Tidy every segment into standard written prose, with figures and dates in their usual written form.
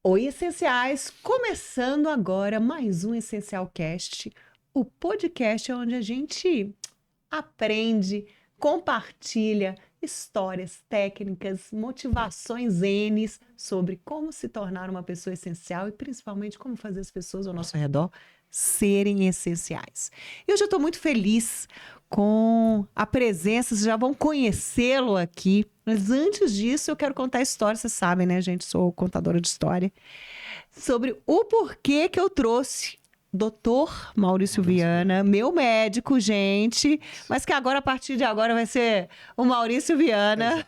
Oi, essenciais! Começando agora mais um Essencial Cast, o podcast onde a gente aprende, compartilha histórias, técnicas, motivações N's sobre como se tornar uma pessoa essencial e principalmente como fazer as pessoas ao nosso redor serem essenciais. E hoje eu estou muito feliz com a presença, vocês já vão conhecê-lo aqui. Mas antes disso, eu quero contar a história, vocês sabem, né, gente? Sou contadora de história. Sobre o porquê que eu trouxe Dr. Maurício Viana, meu médico, gente, mas que agora, a partir de agora, vai ser o Maurício Viana.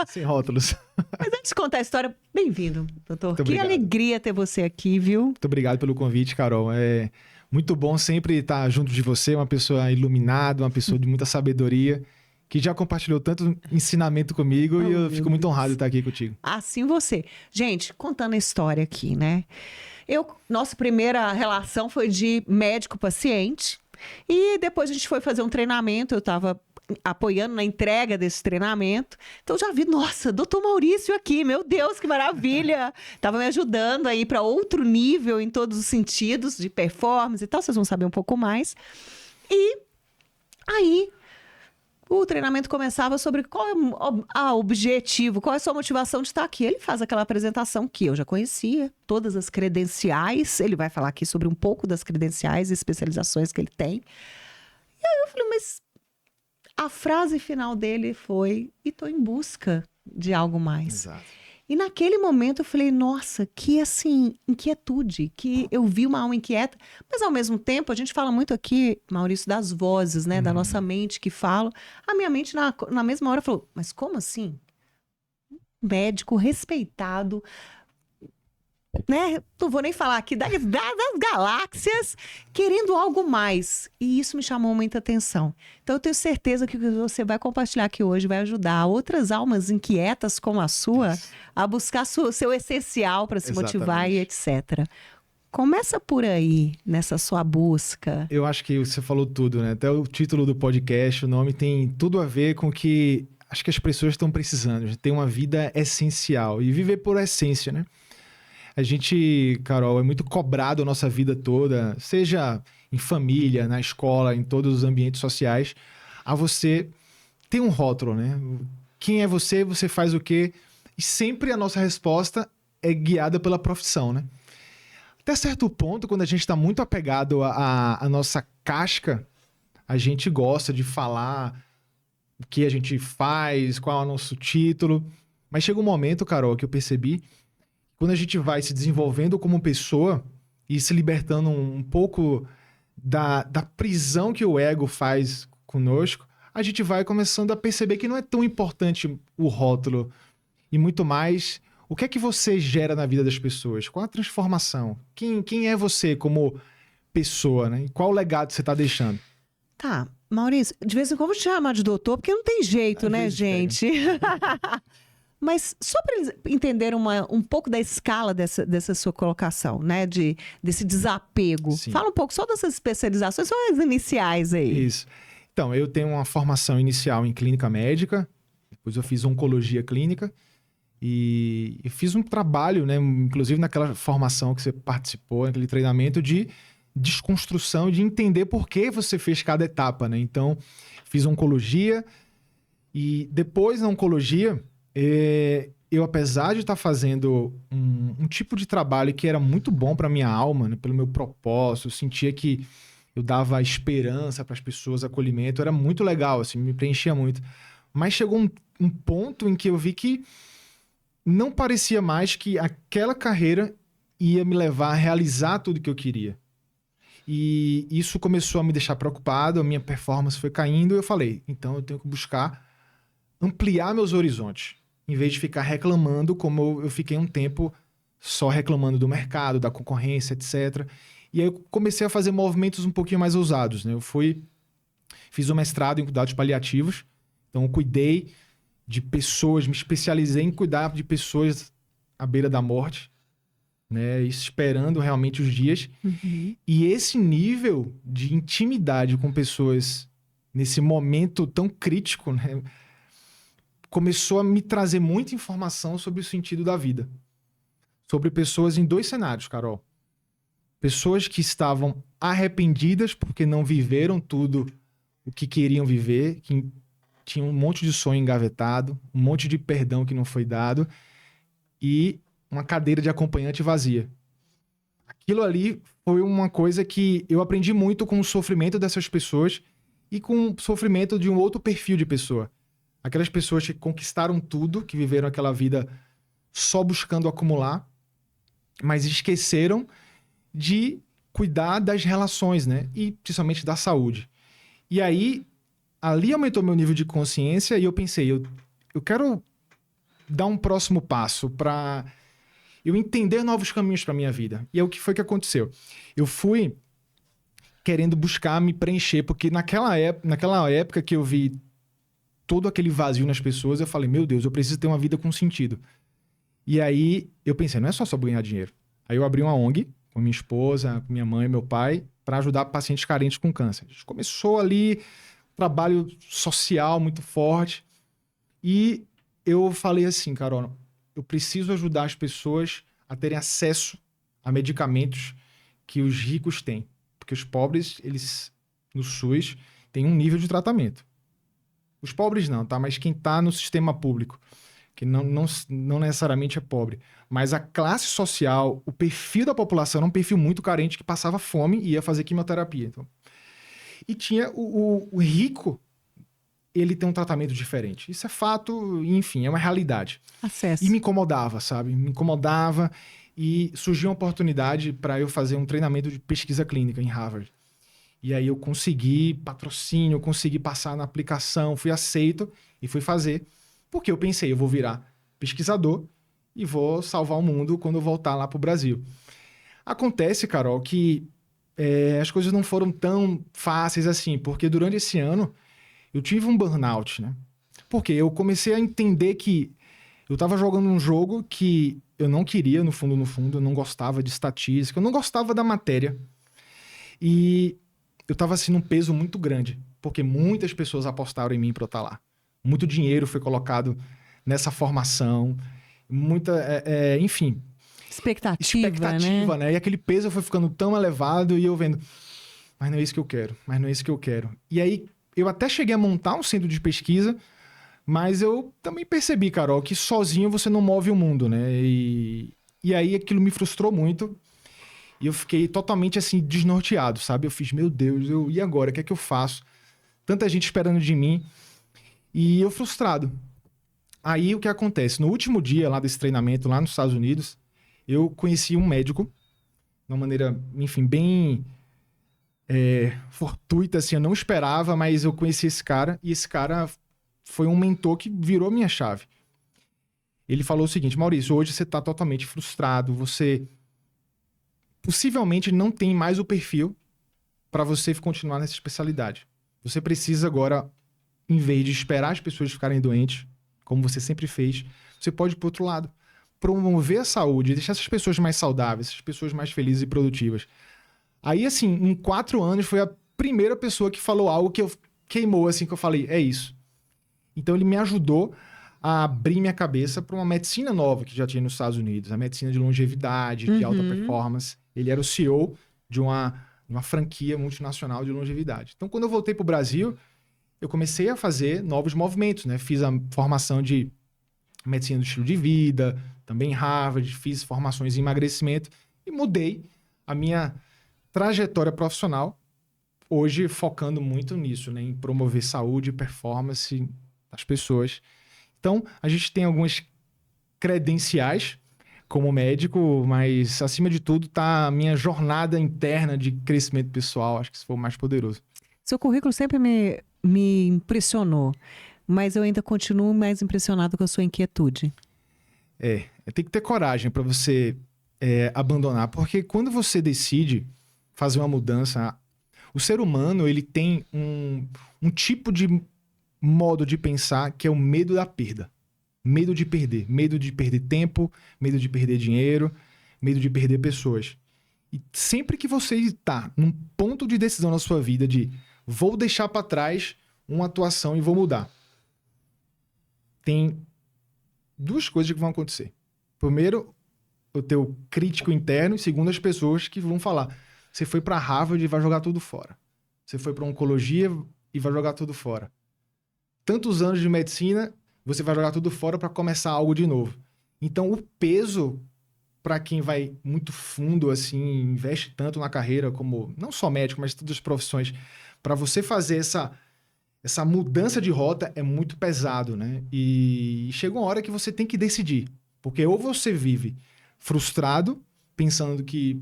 Sem rótulos. Mas antes de contar a história, bem-vindo, doutor. Muito Que obrigado. alegria ter você aqui, viu? Muito obrigado pelo convite, Carol. É muito bom sempre estar junto de você, uma pessoa iluminada, uma pessoa de muita sabedoria, que já compartilhou tanto ensinamento comigo e eu fico muito honrado de estar aqui contigo. Assim você. Gente, contando a história aqui, né? Nossa primeira relação foi de médico-paciente e depois a gente foi fazer um treinamento, eu estava apoiando na entrega desse treinamento. Então já vi, nossa, doutor Maurício aqui, meu Deus, que maravilha! Tava me ajudando aí para outro nível em todos os sentidos de performance e tal, vocês vão saber um pouco mais. E aí o treinamento começava sobre qual é o objetivo, qual é a sua motivação de estar aqui. Ele faz aquela apresentação que eu já conhecia, todas as credenciais. Ele vai falar aqui sobre um pouco das credenciais e especializações que ele tem. E aí eu falei, mas a frase final dele foi: e estou em busca de algo mais. Exato. E naquele momento eu falei, nossa, que assim, inquietude, que eu vi uma alma inquieta, mas ao mesmo tempo, a gente fala muito aqui, Maurício, das vozes, né, da nossa mente que fala. A minha mente na mesma hora falou, mas como assim? Médico respeitado, né? Não vou nem falar aqui das galáxias, querendo algo mais. E isso me chamou muita atenção. Então eu tenho certeza que o que você vai compartilhar aqui hoje vai ajudar outras almas inquietas como a sua a buscar seu essencial para se motivar e etc. Começa por aí, nessa sua busca. Eu acho que você falou tudo, né? Até o título do podcast, o nome tem tudo a ver com o que acho que as pessoas estão precisando. Ter uma vida essencial e viver por essência, né? A gente, Carol, é muito cobrado a nossa vida toda, seja em família, na escola, em todos os ambientes sociais, a você ter um rótulo, né? Quem é você, você faz o quê? E sempre a nossa resposta é guiada pela profissão, né? Até certo ponto, quando a gente está muito apegado à nossa casca, a gente gosta de falar o que a gente faz, qual é o nosso título. Mas chega um momento, Carol, que eu percebi, quando a gente vai se desenvolvendo como pessoa e se libertando um pouco da prisão que o ego faz conosco, a gente vai começando a perceber que não é tão importante o rótulo e muito mais o que é que você gera na vida das pessoas, qual a transformação, quem é você como pessoa, né? E qual o legado que você está deixando. Tá, Maurício, de vez em quando eu vou te chamar de doutor, porque não tem jeito, né, gente? Mas só para eles entenderem um pouco da escala dessa sua colocação, né? Desse desapego. Sim. Fala um pouco só dessas especializações, só as iniciais aí. Isso. Então, eu tenho uma formação inicial em clínica médica, depois eu fiz oncologia clínica e fiz um trabalho, né? Inclusive naquela formação que você participou, naquele treinamento de desconstrução, de entender por que você fez cada etapa, né? Então, fiz oncologia e depois na oncologia... eu, apesar de estar fazendo um tipo de trabalho que era muito bom para minha alma, né, pelo meu propósito, eu sentia que eu dava esperança para as pessoas, acolhimento, era muito legal, assim, me preenchia muito. Mas chegou um ponto em que eu vi que não parecia mais que aquela carreira ia me levar a realizar tudo que eu queria. E isso começou a me deixar preocupado, a minha performance foi caindo e eu falei, então eu tenho que buscar ampliar meus horizontes. Em vez de ficar reclamando, como eu fiquei um tempo só reclamando do mercado, da concorrência, etc. E aí eu comecei a fazer movimentos um pouquinho mais ousados, né? Fiz um mestrado em cuidados paliativos, então eu cuidei de pessoas, me especializei em cuidar de pessoas à beira da morte, né? Esperando realmente os dias. Uhum. E esse nível de intimidade com pessoas nesse momento tão crítico, né? Começou a me trazer muita informação sobre o sentido da vida. sobre pessoas em 2 cenários, Carol. Pessoas que estavam arrependidas porque não viveram tudo o que queriam viver, que tinham um monte de sonho engavetado, um monte de perdão que não foi dado e uma cadeira de acompanhante vazia. Aquilo ali foi uma coisa que eu aprendi muito com o sofrimento dessas pessoas e com o sofrimento de um outro perfil de pessoa. Aquelas pessoas que conquistaram tudo, que viveram aquela vida só buscando acumular, mas esqueceram de cuidar das relações, né? E principalmente da saúde. E aí, ali aumentou meu nível de consciência e eu pensei, eu quero dar um próximo passo para eu entender novos caminhos para minha vida. E é o que foi que aconteceu. Eu fui querendo buscar me preencher, porque naquela época que eu vi todo aquele vazio nas pessoas, eu falei, meu Deus, eu preciso ter uma vida com sentido. E aí eu pensei, não é só ganhar dinheiro. Aí eu abri uma ONG com minha esposa, com minha mãe e meu pai, para ajudar pacientes carentes com câncer. A gente começou ali um trabalho social muito forte. E eu falei assim, Carol, eu preciso ajudar as pessoas a terem acesso a medicamentos que os ricos têm. Porque os pobres, eles, no SUS, têm um nível de tratamento. Os pobres não, tá? Mas quem está no sistema público, que não necessariamente é pobre, mas a classe social, o perfil da população era um perfil muito carente que passava fome e ia fazer quimioterapia. Então. E tinha o rico, ele tem um tratamento diferente. Isso é fato, enfim, é uma realidade. Acesso. E me incomodava, sabe? Me incomodava e surgiu uma oportunidade para eu fazer um treinamento de pesquisa clínica em Harvard. E aí eu consegui patrocínio, consegui passar na aplicação, fui aceito e fui fazer. Porque eu pensei, eu vou virar pesquisador e vou salvar o mundo quando eu voltar lá para o Brasil. Acontece, Carol, que as coisas não foram tão fáceis assim, porque durante esse ano eu tive um burnout, né? Porque eu comecei a entender que eu estava jogando um jogo que eu não queria, no fundo, eu não gostava de estatística, eu não gostava da matéria. E eu estava assim num peso muito grande, porque muitas pessoas apostaram em mim para eu estar lá. Muito dinheiro foi colocado nessa formação, enfim. Expectativa, né? E aquele peso foi ficando tão elevado e eu vendo, mas não é isso que eu quero, mas não é isso que eu quero. E aí eu até cheguei a montar um centro de pesquisa, mas eu também percebi, Carol, que sozinho você não move o mundo, né? E aí aquilo me frustrou muito. E eu fiquei totalmente assim, desnorteado, sabe? Eu fiz, meu Deus, e agora? O que é que eu faço? Tanta gente esperando de mim. E eu frustrado. Aí o que acontece? No último dia lá desse treinamento, lá nos Estados Unidos, eu conheci um médico, de uma maneira, enfim, bem fortuita, assim, eu não esperava, mas eu conheci esse cara, e esse cara foi um mentor que virou minha chave. Ele falou o seguinte, Maurício, hoje você está totalmente frustrado, você possivelmente não tem mais o perfil para você continuar nessa especialidade. Você precisa agora, em vez de esperar as pessoas ficarem doentes, como você sempre fez, você pode ir para o outro lado. Promover a saúde, deixar essas pessoas mais saudáveis, essas pessoas mais felizes e produtivas. Aí, assim, em 4 anos, foi a primeira pessoa que falou algo que eu queimou, assim, que eu falei, é isso. Então, ele me ajudou a abrir minha cabeça para uma medicina nova que já tinha nos Estados Unidos, a medicina de longevidade, de alta performance. Ele era o CEO de uma franquia multinacional de longevidade. Então, quando eu voltei para o Brasil, eu comecei a fazer novos movimentos, né? Fiz a formação de medicina do estilo de vida, também em Harvard, fiz formações em emagrecimento e mudei a minha trajetória profissional, hoje focando muito nisso, né? Em promover saúde e performance das pessoas. Então, a gente tem algumas credenciais como médico, mas acima de tudo está a minha jornada interna de crescimento pessoal, acho que isso foi o mais poderoso. Seu currículo sempre me impressionou, mas eu ainda continuo mais impressionado com a sua inquietude. Tem que ter coragem para você abandonar, porque quando você decide fazer uma mudança, o ser humano ele tem um tipo de modo de pensar que é o medo da perda. Medo de perder tempo, medo de perder dinheiro, medo de perder pessoas. E sempre que você está num ponto de decisão na sua vida de vou deixar para trás uma atuação e vou mudar, tem 2 coisas que vão acontecer. Primeiro, o teu crítico interno e segundo as pessoas que vão falar. Você foi para Harvard e vai jogar tudo fora. Você foi para oncologia e vai jogar tudo fora. Tantos anos de medicina, você vai jogar tudo fora para começar algo de novo. Então, o peso para quem vai muito fundo, assim, investe tanto na carreira como, não só médico, mas todas as profissões, para você fazer essa mudança de rota é muito pesado, né? E chega uma hora que você tem que decidir. Porque ou você vive frustrado, pensando que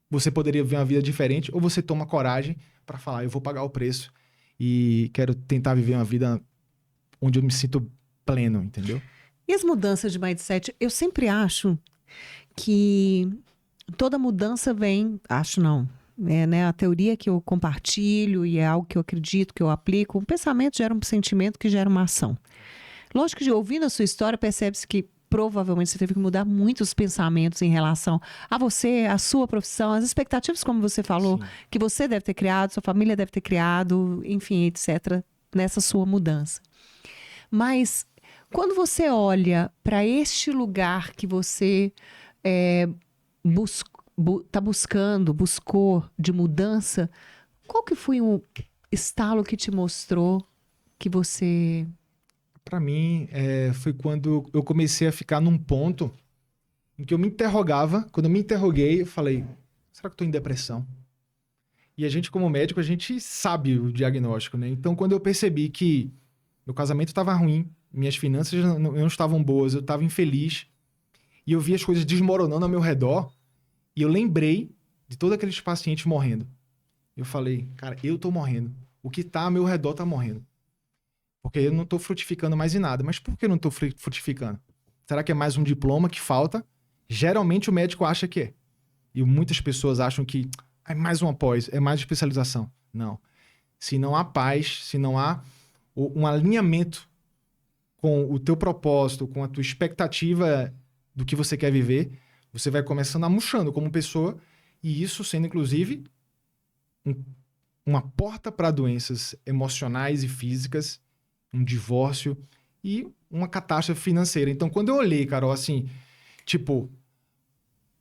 você poderia viver uma vida diferente, ou você toma coragem para falar, eu vou pagar o preço e quero tentar viver uma vida onde eu me sinto pleno, entendeu? E as mudanças de mindset? Eu sempre acho que toda mudança vem... Acho não. É, né, a teoria que eu compartilho e é algo que eu acredito, que eu aplico. Um pensamento gera um sentimento que gera uma ação. Lógico que ouvindo a sua história, percebe-se que provavelmente você teve que mudar muitos pensamentos em relação a você, a sua profissão, as expectativas, como você falou, Sim. que você deve ter criado, sua família deve ter criado, enfim, etc., nessa sua mudança. Mas quando você olha para este lugar que você buscou de mudança, qual que foi um estalo que te mostrou que você... Para mim, foi quando eu comecei a ficar num ponto em que eu me interrogava. Quando eu me interroguei, eu falei, será que eu estou em depressão? E a gente, como médico, a gente sabe o diagnóstico, né? Então, quando eu percebi que meu casamento estava ruim, minhas finanças não estavam boas, eu estava infeliz, e eu vi as coisas desmoronando ao meu redor, e eu lembrei de todos aqueles pacientes morrendo. Eu falei, cara, eu tô morrendo. O que tá ao meu redor tá morrendo. Porque eu não tô frutificando mais em nada. Mas por que eu não tô frutificando? Será que é mais um diploma que falta? Geralmente o médico acha que é. E muitas pessoas acham que é mais uma pós, é mais especialização. Não. Se não há paz, se não há um alinhamento com o teu propósito, com a tua expectativa do que você quer viver, você vai começando a murchando como pessoa, e isso sendo, inclusive, uma porta para doenças emocionais e físicas, um divórcio e uma catástrofe financeira. Então, quando eu olhei, Carol, assim, tipo,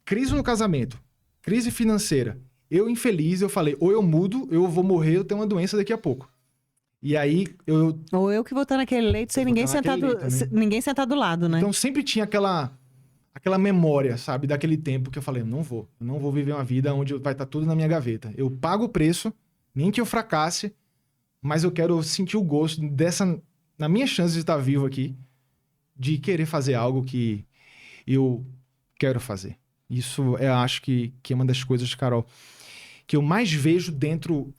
crise no casamento, crise financeira, eu infeliz, eu falei, ou eu mudo, eu vou morrer, eu tenho uma doença daqui a pouco. E aí, Ou eu que vou estar naquele leito sem ninguém sentar do lado, né? Então, sempre tinha aquela memória, sabe, daquele tempo que eu falei, eu não vou viver uma vida onde vai estar tudo na minha gaveta. Eu pago o preço, nem que eu fracasse, mas eu quero sentir o gosto na minha chance de estar vivo aqui, de querer fazer algo que eu quero fazer. Isso eu acho que é uma das coisas, Carol, que eu mais vejo dentro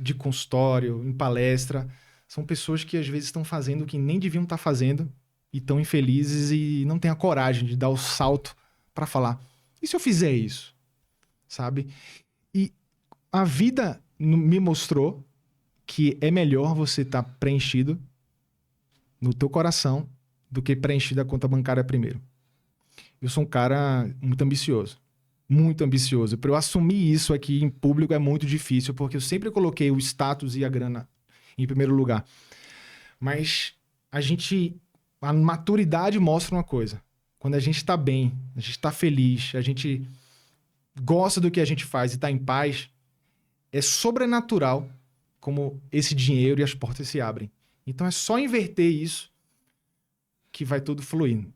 de consultório, em palestra, são pessoas que às vezes estão fazendo o que nem deviam estar fazendo, e tão infelizes e não têm a coragem de dar o salto para falar, e se eu fizer isso? Sabe? E a vida me mostrou que é melhor você estar preenchido no teu coração do que preenchido a conta bancária primeiro. Eu sou um cara muito ambicioso. Muito ambicioso. Para eu assumir isso aqui em público é muito difícil, porque eu sempre coloquei o status e a grana em primeiro lugar. Mas a maturidade mostra uma coisa. Quando a gente está bem, a gente está feliz, a gente gosta do que a gente faz e está em paz, é sobrenatural como esse dinheiro e as portas se abrem. Então é só inverter isso que vai tudo fluir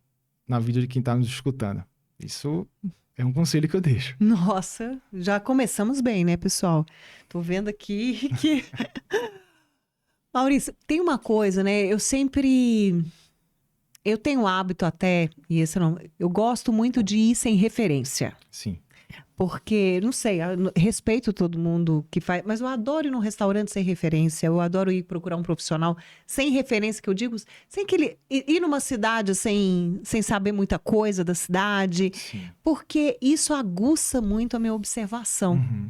na vida de quem está nos escutando. Isso é um conselho que eu deixo. Nossa, já começamos bem, né, pessoal? Tô vendo aqui que... Maurício, tem uma coisa, né? Eu tenho o hábito até, e esse não... Eu gosto muito de ir sem referência. Sim. Porque, não sei, eu respeito todo mundo que faz, mas eu adoro ir num restaurante sem referência, eu adoro ir procurar um profissional sem referência, que eu digo, sem que ele ir numa cidade sem saber muita coisa da cidade, Sim. porque isso aguça muito a minha observação. Uhum.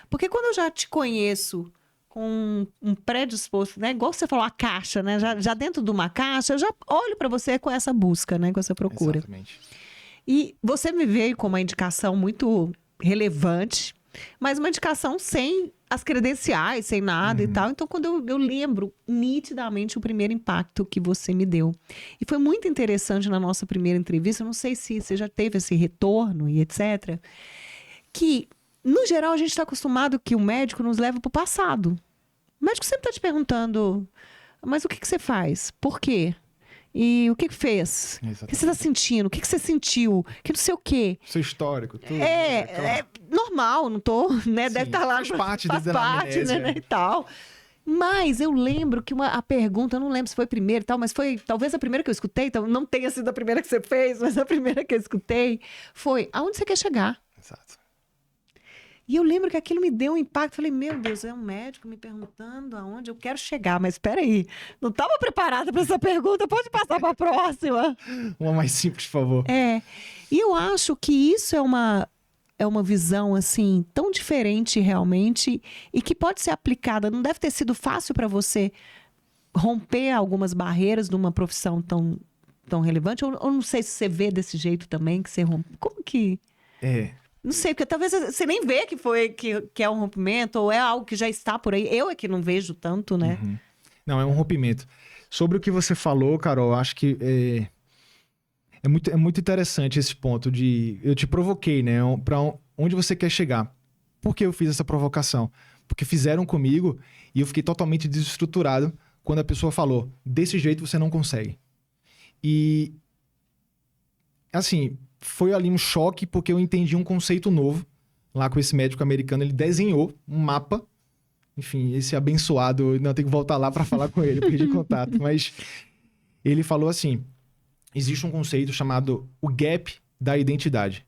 Porque quando eu já te conheço com um predisposto, né? Igual você falou, a caixa, né? Já dentro de uma caixa, eu já olho para você com essa busca, né? Com essa procura. Exatamente. E você me veio com uma indicação muito relevante, mas uma indicação sem as credenciais, sem nada e tal. Então, quando eu lembro nitidamente o primeiro impacto que você me deu. E foi muito interessante na nossa primeira entrevista, eu não sei se você já teve esse retorno e etc., que, no geral, a gente está acostumado que o médico nos leva para o passado. O médico sempre está te perguntando, mas o que você faz? Por quê? E o que fez? Exatamente. O que você está sentindo? O que você sentiu? Que não sei o quê. Seu histórico, tudo. É normal, não tô, né? Sim, Deve estar lá. faz parte faz da parte, anamnese, né? E tal. Mas eu lembro que a pergunta, eu não lembro se foi a primeira e tal, mas foi talvez a primeira que eu escutei, então não tenha sido a primeira que você fez, mas a primeira que eu escutei foi, aonde você quer chegar? Exato. E eu lembro que aquilo me deu um impacto. Falei, meu Deus, é um médico me perguntando aonde eu quero chegar. Mas espera aí, não estava preparada para essa pergunta. Pode passar para a próxima. Uma mais simples, por favor. E eu acho que isso é uma visão, assim, tão diferente realmente e que pode ser aplicada. Não deve ter sido fácil para você romper algumas barreiras de uma profissão tão relevante. Ou não sei se você vê desse jeito também, que você rompe. Como que... Não sei, porque talvez você nem vê que é um rompimento ou é algo que já está por aí. Eu é que não vejo tanto, né? Não, é um rompimento. Sobre o que você falou, Carol, acho que é muito interessante esse ponto de... Eu te provoquei, né? Para onde você quer chegar. Por que eu fiz essa provocação? Porque fizeram comigo e eu fiquei totalmente desestruturado quando a pessoa falou, desse jeito você não consegue. E, assim... Foi ali um choque, porque eu entendi um conceito novo. Lá com esse médico americano, ele desenhou um mapa. Enfim, esse abençoado, eu não tenho que voltar lá para falar com ele, perdi contato. Mas ele falou assim, existe um conceito chamado o gap da identidade.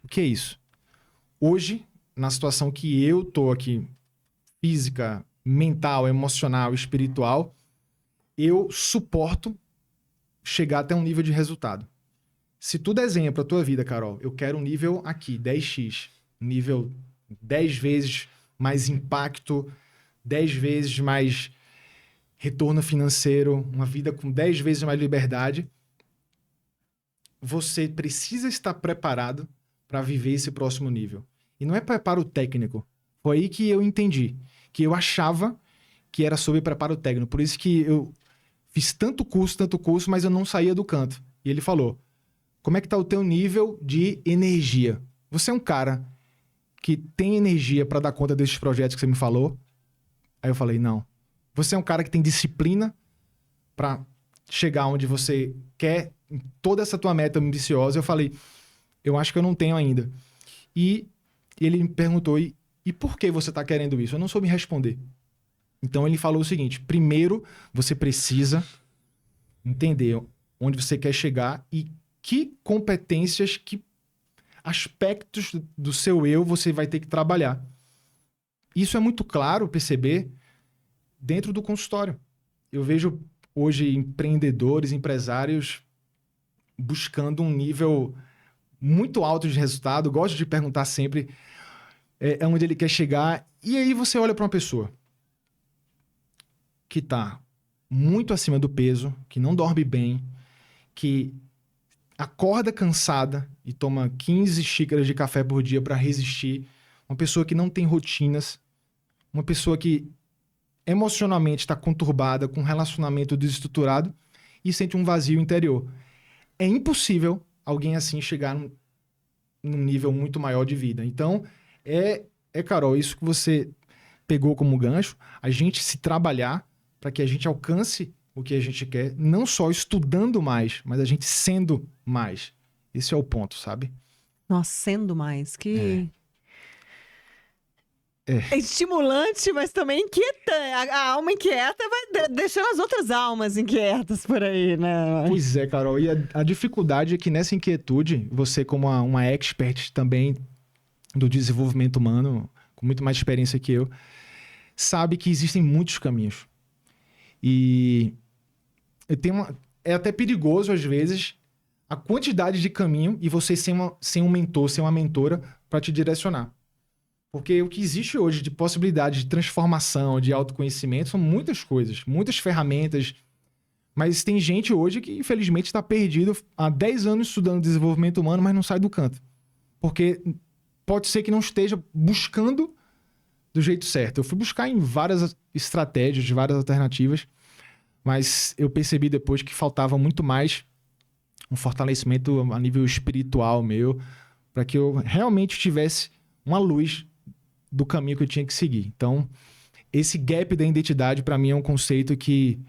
O que é isso? Hoje, na situação que eu tô aqui, física, mental, emocional, espiritual, eu suporto chegar até um nível de resultado. Se tu desenha pra tua vida, Carol, eu quero um nível aqui, 10x. Nível 10 vezes mais impacto, 10 vezes mais retorno financeiro, uma vida com 10 vezes mais liberdade. Você precisa estar preparado para viver esse próximo nível. E não é preparo técnico. Foi aí que eu entendi. Que eu achava que era sobre preparo técnico. Por isso que eu fiz tanto curso, mas eu não saía do canto. E ele falou... Como é que tá o teu nível de energia? Você é um cara que tem energia para dar conta desses projetos que você me falou? Aí eu falei, não. Você é um cara que tem disciplina para chegar onde você quer, em toda essa tua meta ambiciosa? Eu falei, eu acho que eu não tenho ainda. E ele me perguntou, e por que você tá querendo isso? Eu não soube responder. Então ele falou o seguinte, primeiro você precisa entender onde você quer chegar e que competências, que aspectos do seu eu você vai ter que trabalhar. Isso é muito claro perceber dentro do consultório. Eu vejo hoje empreendedores, empresários buscando um nível muito alto de resultado. Gosto de perguntar sempre onde ele quer chegar. E aí você olha para uma pessoa que está muito acima do peso, que não dorme bem, que acorda cansada e toma 15 xícaras de café por dia para resistir. Uma pessoa que não tem rotinas. Uma pessoa que emocionalmente está conturbada, com um relacionamento desestruturado e sente um vazio interior. É impossível alguém assim chegar num nível muito maior de vida. Então, Carol, isso que você pegou como gancho, a gente se trabalhar para que a gente alcance o que a gente quer, não só estudando mais, mas a gente sendo mais. Esse é o ponto, sabe? Nossa, sendo mais. É estimulante, mas também inquietante. A alma inquieta vai deixando as outras almas inquietas por aí, né? Pois é, Carol. E a dificuldade é que nessa inquietude, você como uma expert também do desenvolvimento humano, com muito mais experiência que eu, sabe que existem muitos caminhos. E é até perigoso, às vezes, a quantidade de caminho e você sem um mentor, sem uma mentora para te direcionar. Porque o que existe hoje de possibilidade de transformação, de autoconhecimento, são muitas coisas, muitas ferramentas. Mas tem gente hoje que, infelizmente, está perdido há 10 anos estudando desenvolvimento humano, mas não sai do canto. Porque pode ser que não esteja buscando do jeito certo. Eu fui buscar em várias estratégias, várias alternativas, mas eu percebi depois que faltava muito mais um fortalecimento a nível espiritual meu, para que eu realmente tivesse uma luz do caminho que eu tinha que seguir. Então, esse gap da identidade, para mim, é um conceito que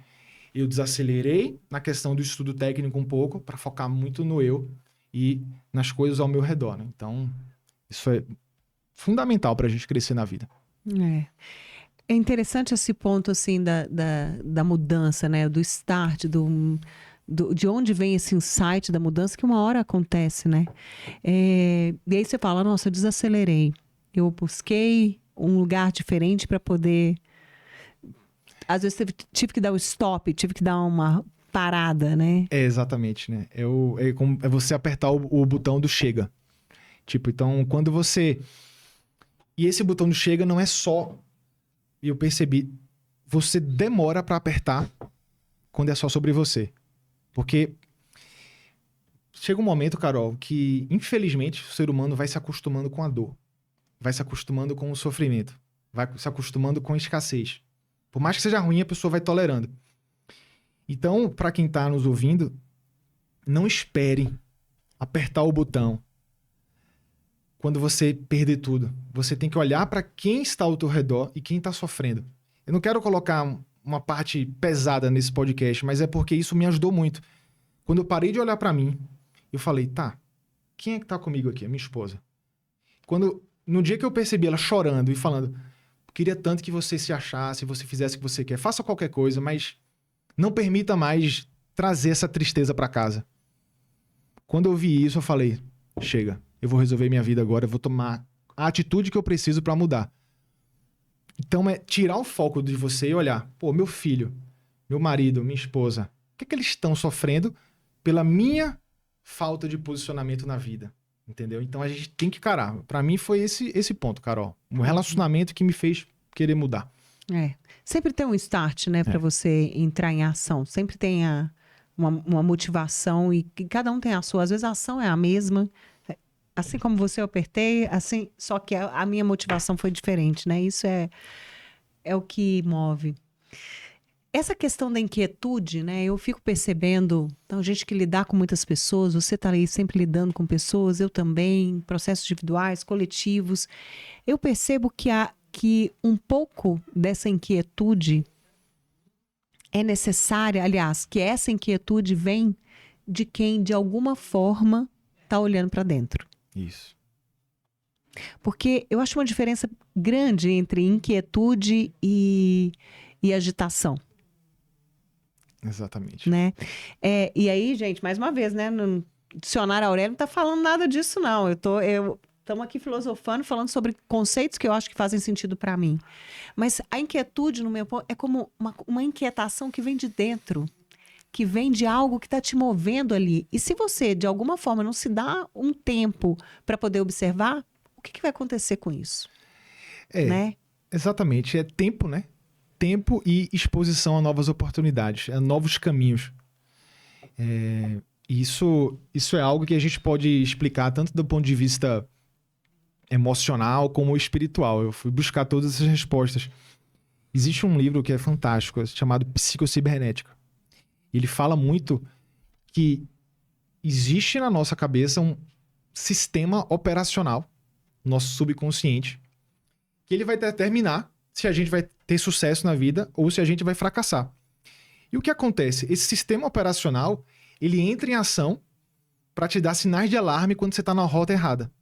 eu desacelerei na questão do estudo técnico um pouco, para focar muito no eu e nas coisas ao meu redor, né? Então, isso é fundamental para a gente crescer na vida. É interessante esse ponto, assim, da mudança, né? Do start, de onde vem esse insight da mudança, que uma hora acontece, né? E aí você fala, nossa, eu desacelerei. Eu busquei um lugar diferente para poder... Às vezes tive que dar o stop, tive que dar uma parada, né? Exatamente, né? É você apertar o botão do chega. Tipo, então, quando você... E esse botão do chega não é só... E eu percebi, você demora para apertar quando é só sobre você. Porque chega um momento, Carol, que infelizmente o ser humano vai se acostumando com a dor. Vai se acostumando com o sofrimento. Vai se acostumando com a escassez. Por mais que seja ruim, a pessoa vai tolerando. Então, para quem está nos ouvindo, não espere apertar o botão quando você perder tudo. Você tem que olhar para quem está ao teu redor e quem está sofrendo. Eu não quero colocar uma parte pesada nesse podcast, mas é porque isso me ajudou muito. Quando eu parei de olhar para mim, eu falei, tá, quem é que tá comigo aqui? A minha esposa. No dia que eu percebi ela chorando e falando, queria tanto que você se achasse, você fizesse o que você quer, faça qualquer coisa, mas não permita mais trazer essa tristeza para casa. Quando eu vi isso, eu falei, chega, eu vou resolver minha vida agora, eu vou tomar a atitude que eu preciso para mudar. Então é tirar o foco de você e olhar, pô, meu filho, meu marido, minha esposa, o que é que eles estão sofrendo pela minha falta de posicionamento na vida? Entendeu? Então a gente tem que encarar. Para mim foi esse ponto, Carol. Um relacionamento que me fez querer mudar. Sempre tem um start, né, para você entrar em ação. Sempre tem uma motivação e cada um tem a sua. Às vezes a ação é a mesma. Assim como você, eu apertei, assim, só que a minha motivação foi diferente, né? Isso é o que move. Essa questão da inquietude, né? Eu fico percebendo, então, gente que lidar com muitas pessoas, você está aí sempre lidando com pessoas, eu também, processos individuais, coletivos. Eu percebo que um pouco dessa inquietude é necessária, aliás, que essa inquietude vem de quem, de alguma forma, está olhando para dentro. Isso. Porque eu acho uma diferença grande entre inquietude e agitação. Exatamente. Né? E aí, gente, mais uma vez, né? No dicionário Aurélio não tá falando nada disso, não. Estamos aqui filosofando, falando sobre conceitos que eu acho que fazem sentido para mim. Mas a inquietude, no meu ponto, é como uma inquietação que vem de dentro, que vem de algo que está te movendo ali. E se você, de alguma forma, não se dá um tempo para poder observar, o que vai acontecer com isso? Né? Exatamente. É tempo, né? Tempo e exposição a novas oportunidades, a novos caminhos. Isso é algo que a gente pode explicar tanto do ponto de vista emocional como espiritual. Eu fui buscar todas essas respostas. Existe um livro que é fantástico, chamado Psicocibernética. Ele fala muito que existe na nossa cabeça um sistema operacional, nosso subconsciente, que ele vai determinar se a gente vai ter sucesso na vida ou se a gente vai fracassar. E o que acontece? Esse sistema operacional, ele entra em ação para te dar sinais de alarme quando você está na rota errada.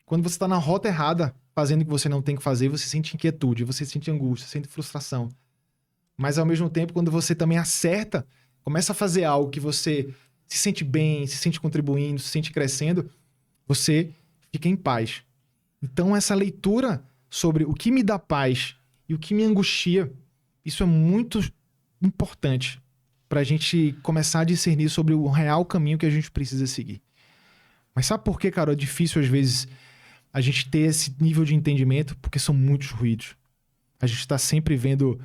Quando você está na rota errada, fazendo o que você não tem que fazer, você sente inquietude, você sente angústia, sente frustração. Mas, ao mesmo tempo, quando você também acerta, começa a fazer algo que você se sente bem, se sente contribuindo, se sente crescendo, você fica em paz. Então, essa leitura sobre o que me dá paz e o que me angustia, isso é muito importante para a gente começar a discernir sobre o real caminho que a gente precisa seguir. Mas sabe por que, cara, é difícil às vezes a gente ter esse nível de entendimento? Porque são muitos ruídos. A gente está sempre vendo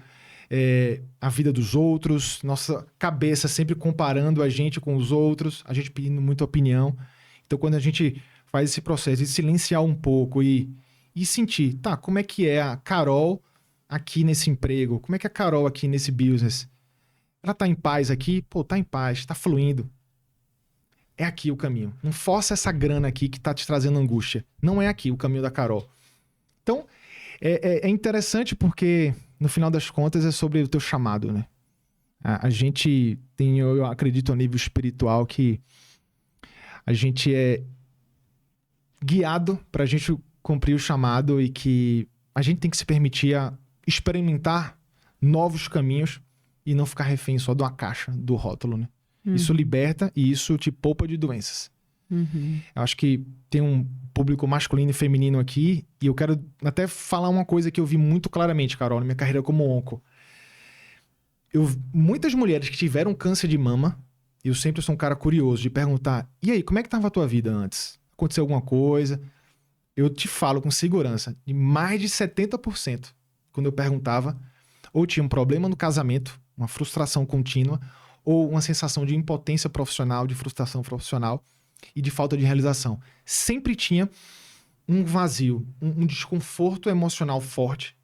a vida dos outros, nossa cabeça sempre comparando a gente com os outros, a gente pedindo muita opinião. Então, quando a gente faz esse processo de silenciar um pouco e e sentir, tá, como é que é a Carol aqui nesse emprego? Como é que é a Carol aqui nesse business? Ela tá em paz aqui? Pô, tá em paz, tá fluindo. É aqui o caminho. Não força essa grana aqui que tá te trazendo angústia. Não é aqui o caminho da Carol. Então, é interessante porque, no final das contas, é sobre o teu chamado, né? A gente tem, eu acredito, a nível espiritual, que a gente é guiado pra gente cumprir o chamado e que a gente tem que se permitir a experimentar novos caminhos e não ficar refém só de uma caixa, do rótulo, né? Isso liberta e isso te poupa de doenças. Uhum. Eu acho que tem um público masculino e feminino aqui e eu quero até falar uma coisa que eu vi muito claramente, Carol, na minha carreira como onco. Muitas mulheres que tiveram câncer de mama, eu sempre sou um cara curioso de perguntar, e aí, como é que estava a tua vida antes? Aconteceu alguma coisa? Eu te falo com segurança, de mais de 70%, quando eu perguntava, ou tinha um problema no casamento, uma frustração contínua, ou uma sensação de impotência profissional, de frustração profissional e de falta de realização. Sempre tinha um vazio, um desconforto emocional forte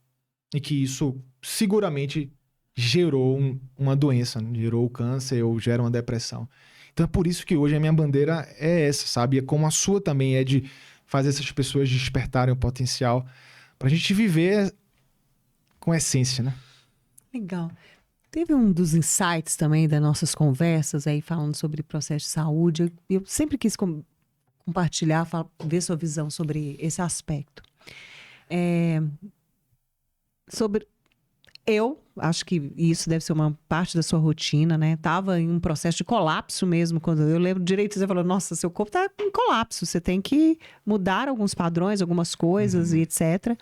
e que isso seguramente gerou uma doença, né? Gerou o câncer ou gera uma depressão. Então é por isso que hoje a minha bandeira é essa, sabe? É como a sua também é de fazer essas pessoas despertarem o potencial pra gente viver com essência, né? Legal. Teve um dos insights também das nossas conversas aí falando sobre processo de saúde. Eu sempre quis compartilhar, ver sua visão sobre esse aspecto. Eu acho que isso deve ser uma parte da sua rotina, né? Tava em um processo de colapso mesmo, quando eu lembro direito, você falou, nossa, seu corpo tá em colapso, você tem que mudar alguns padrões, algumas coisas e etc.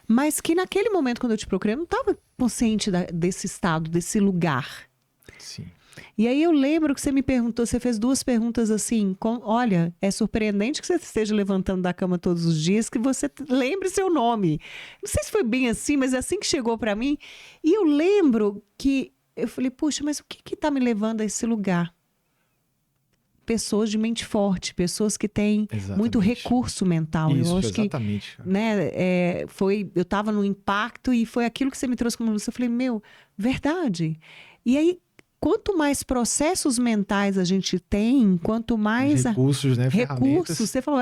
Mas que naquele momento, quando eu te procurei, eu não estava consciente desse estado, desse lugar. Sim. E aí eu lembro que você me perguntou, você fez 2 perguntas assim, olha, é surpreendente que você esteja levantando da cama todos os dias, que você lembre seu nome. Não sei se foi bem assim, mas é assim que chegou para mim. E eu lembro que eu falei, puxa, mas o que está me levando a esse lugar? Pessoas de mente forte, pessoas que têm muito recurso mental. Isso, eu acho exatamente. Que, né, eu estava no impacto e foi aquilo que você me trouxe como luz. Eu falei, verdade. E aí, quanto mais processos mentais a gente tem, quanto mais recursos, né, recursos, você falou,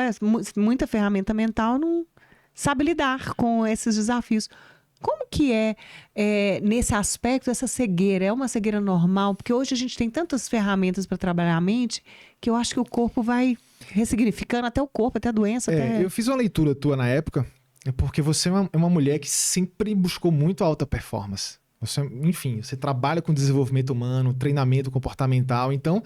muita ferramenta mental não sabe lidar com esses desafios. Como que nesse aspecto, essa cegueira? É uma cegueira normal? Porque hoje a gente tem tantas ferramentas para trabalhar a mente que eu acho que o corpo vai ressignificando até o corpo, até a doença. Eu fiz uma leitura tua na época, porque você é uma mulher que sempre buscou muito alta performance. Você trabalha com desenvolvimento humano, treinamento comportamental. Então,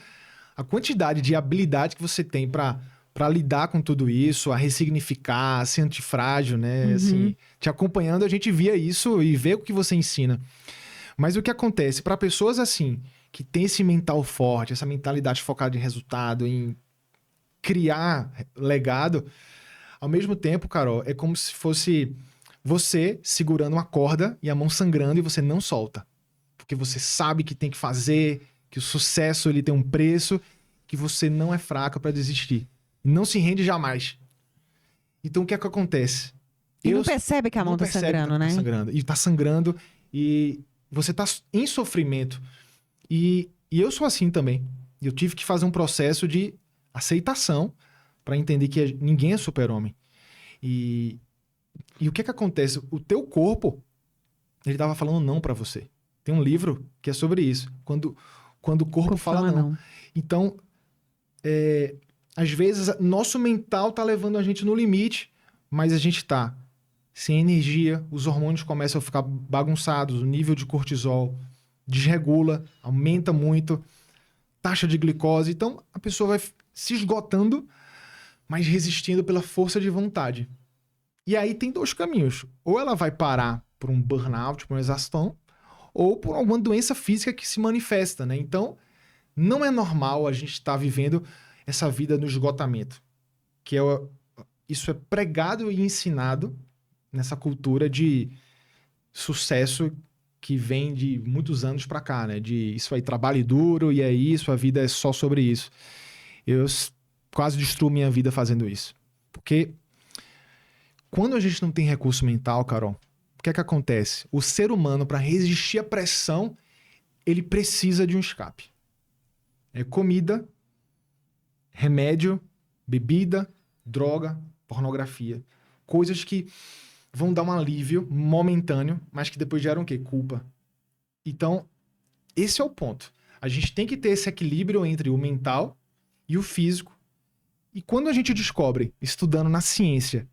a quantidade de habilidade que você tem para lidar com tudo isso, a ressignificar, a ser antifrágil, né? Assim, te acompanhando, a gente via isso e vê o que você ensina. Mas o que acontece? Para pessoas assim, que tem esse mental forte, essa mentalidade focada em resultado, em criar legado, ao mesmo tempo, Carol, é como se fosse você segurando uma corda e a mão sangrando e você não solta. Porque você sabe que tem que fazer, que o sucesso ele tem um preço, que você não é fraca para desistir. Não se rende jamais. Então, o que é que acontece? E não percebe que a mão tá sangrando, né? Tá sangrando. E tá sangrando e você tá em sofrimento. E eu sou assim também. Eu tive que fazer um processo de aceitação para entender que ninguém é super-homem. E o que é que acontece? O teu corpo, ele tava falando não para você. Tem um livro que é sobre isso. Quando o corpo fala não. Então, às vezes, nosso mental tá levando a gente no limite, mas a gente tá sem energia, os hormônios começam a ficar bagunçados, o nível de cortisol desregula, aumenta muito, taxa de glicose. Então, a pessoa vai se esgotando, mas resistindo pela força de vontade. E aí tem 2 caminhos. Ou ela vai parar por um burnout, por uma exaustão, ou por alguma doença física que se manifesta, né? Então, não é normal a gente estar vivendo essa vida no esgotamento. Isso é pregado e ensinado nessa cultura de sucesso que vem de muitos anos pra cá, né? De isso aí, trabalhe duro e é isso, a vida é só sobre isso. Eu quase destruo minha vida fazendo isso. Porque Quando a gente não tem recurso mental, Carol, o que é que acontece? O ser humano, para resistir à pressão, ele precisa de um escape. É comida, remédio, bebida, droga, pornografia. Coisas que vão dar um alívio momentâneo, mas que depois geram o quê? Culpa. Então, esse é o ponto. A gente tem que ter esse equilíbrio entre o mental e o físico. E quando a gente descobre, estudando na ciência,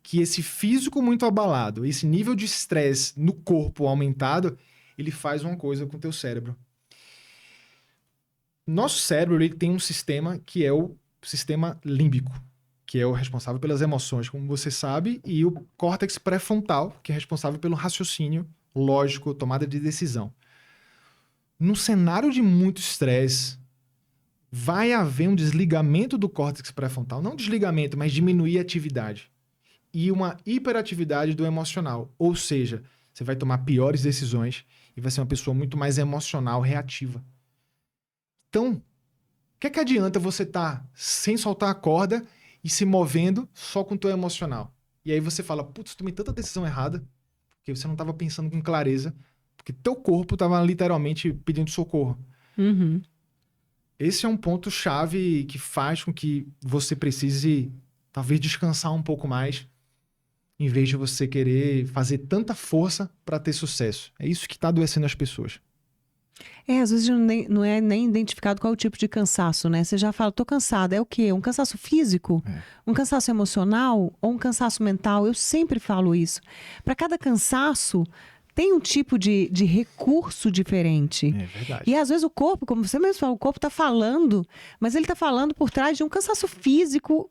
que esse físico muito abalado, esse nível de estresse no corpo aumentado, ele faz uma coisa com o teu cérebro. Nosso cérebro, ele tem um sistema que é o sistema límbico, que é o responsável pelas emoções, como você sabe, e o córtex pré-frontal, que é responsável pelo raciocínio lógico, tomada de decisão. Num cenário de muito estresse, vai haver um desligamento do córtex pré-frontal, não desligamento, mas diminuir a atividade. E uma hiperatividade do emocional, ou seja, você vai tomar piores decisões e vai ser uma pessoa muito mais emocional, reativa. Então, o que é que adianta você estar sem soltar a corda e se movendo só com o teu emocional? E aí você fala, putz, tomei tanta decisão errada, porque você não estava pensando com clareza, porque teu corpo estava literalmente pedindo socorro. Uhum. Esse é um ponto-chave que faz com que você precise, talvez, descansar um pouco mais, em vez de você querer fazer tanta força para ter sucesso. É isso que está adoecendo as pessoas. Às vezes não é nem identificado qual é o tipo de cansaço, né? Você já fala, tô cansada. É o quê? Um cansaço físico? Um cansaço emocional? Ou um cansaço mental? Eu sempre falo isso. Para cada cansaço, tem um tipo de recurso diferente. É verdade. E às vezes o corpo, como você mesmo falou, o corpo está falando, mas ele está falando por trás de um cansaço físico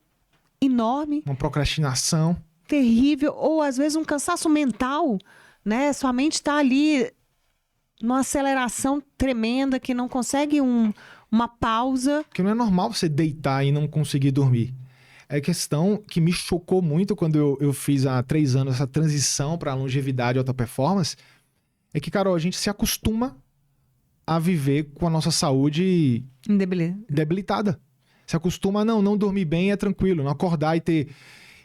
enorme. Uma procrastinação. Terrível. Ou às vezes um cansaço mental, né? Sua mente está ali numa aceleração tremenda que não consegue uma pausa. Porque não é normal você deitar e não conseguir dormir. É questão que me chocou muito quando eu fiz há 3 anos essa transição para longevidade e alta performance, é que, Carol, a gente se acostuma a viver com a nossa saúde debilitada. Se acostuma a não dormir bem, é tranquilo. Não acordar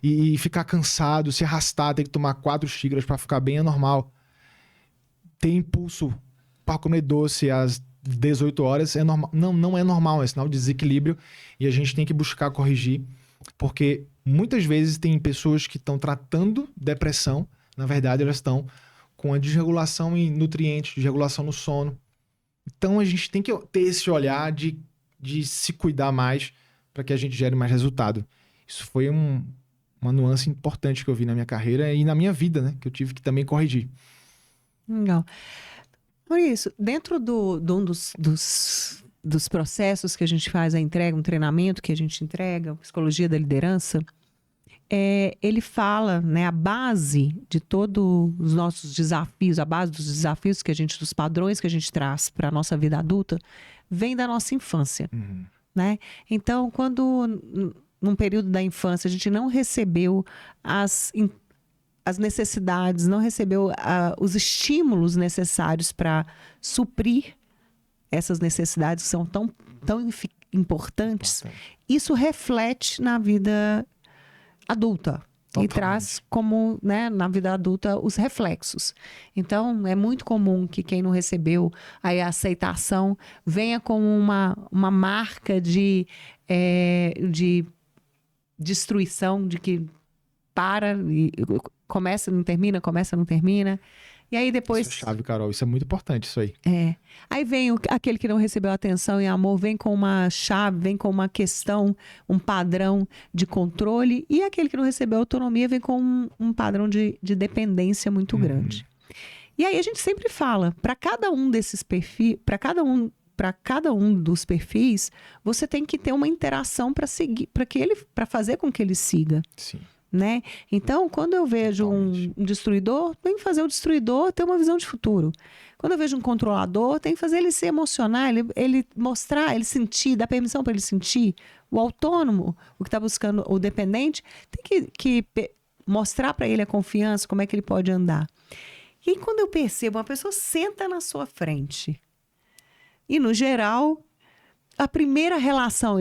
e ficar cansado, se arrastar, ter que tomar 4 xícaras para ficar bem é normal. Ter impulso para comer doce às 18 horas é normal. Não é normal, é sinal de desequilíbrio e a gente tem que buscar corrigir, porque muitas vezes tem pessoas que estão tratando depressão, na verdade elas estão com a desregulação em nutrientes, desregulação no sono. Então a gente tem que ter esse olhar de se cuidar mais para que a gente gere mais resultado. Isso foi uma nuance importante que eu vi na minha carreira e na minha vida, né? Que eu tive que também corrigir. Legal. Por isso, dentro de um dos processos que a gente faz, a entrega, um treinamento que a gente entrega, Psicologia da Liderança, ele fala, né, a base de todos os nossos desafios, a base dos desafios dos padrões que a gente traz para a nossa vida adulta, vem da nossa infância. Uhum. Né? Então, quando num período da infância a gente não recebeu as necessidades, não recebeu os estímulos necessários para suprir essas necessidades que são tão importantes, isso reflete na vida adulta. Totalmente. E traz como, né, na vida adulta, os reflexos. Então, é muito comum que quem não recebeu aí a aceitação venha com uma marca de destruição, de que para e começa, não termina, começa, não termina. E aí depois... Isso é chave, Carol. Isso é muito importante, isso aí. Aí vem aquele que não recebeu atenção e amor, vem com uma chave, vem com uma questão, um padrão de controle. E aquele que não recebeu autonomia vem com um padrão de dependência muito grande. E aí a gente sempre fala, para cada um desses perfis, para cada um dos perfis, você tem que ter uma interação para seguir, para fazer com que ele siga. Sim. Né? Então, quando eu vejo um destruidor, tem que fazer o destruidor ter uma visão de futuro. Quando eu vejo um controlador, tem que fazer ele se emocionar, ele mostrar, ele sentir, dar permissão para ele sentir. O autônomo, o que está buscando, o dependente, tem que mostrar para ele a confiança, como é que ele pode andar. E aí, quando eu percebo, uma pessoa senta na sua frente e, no geral, a primeira relação,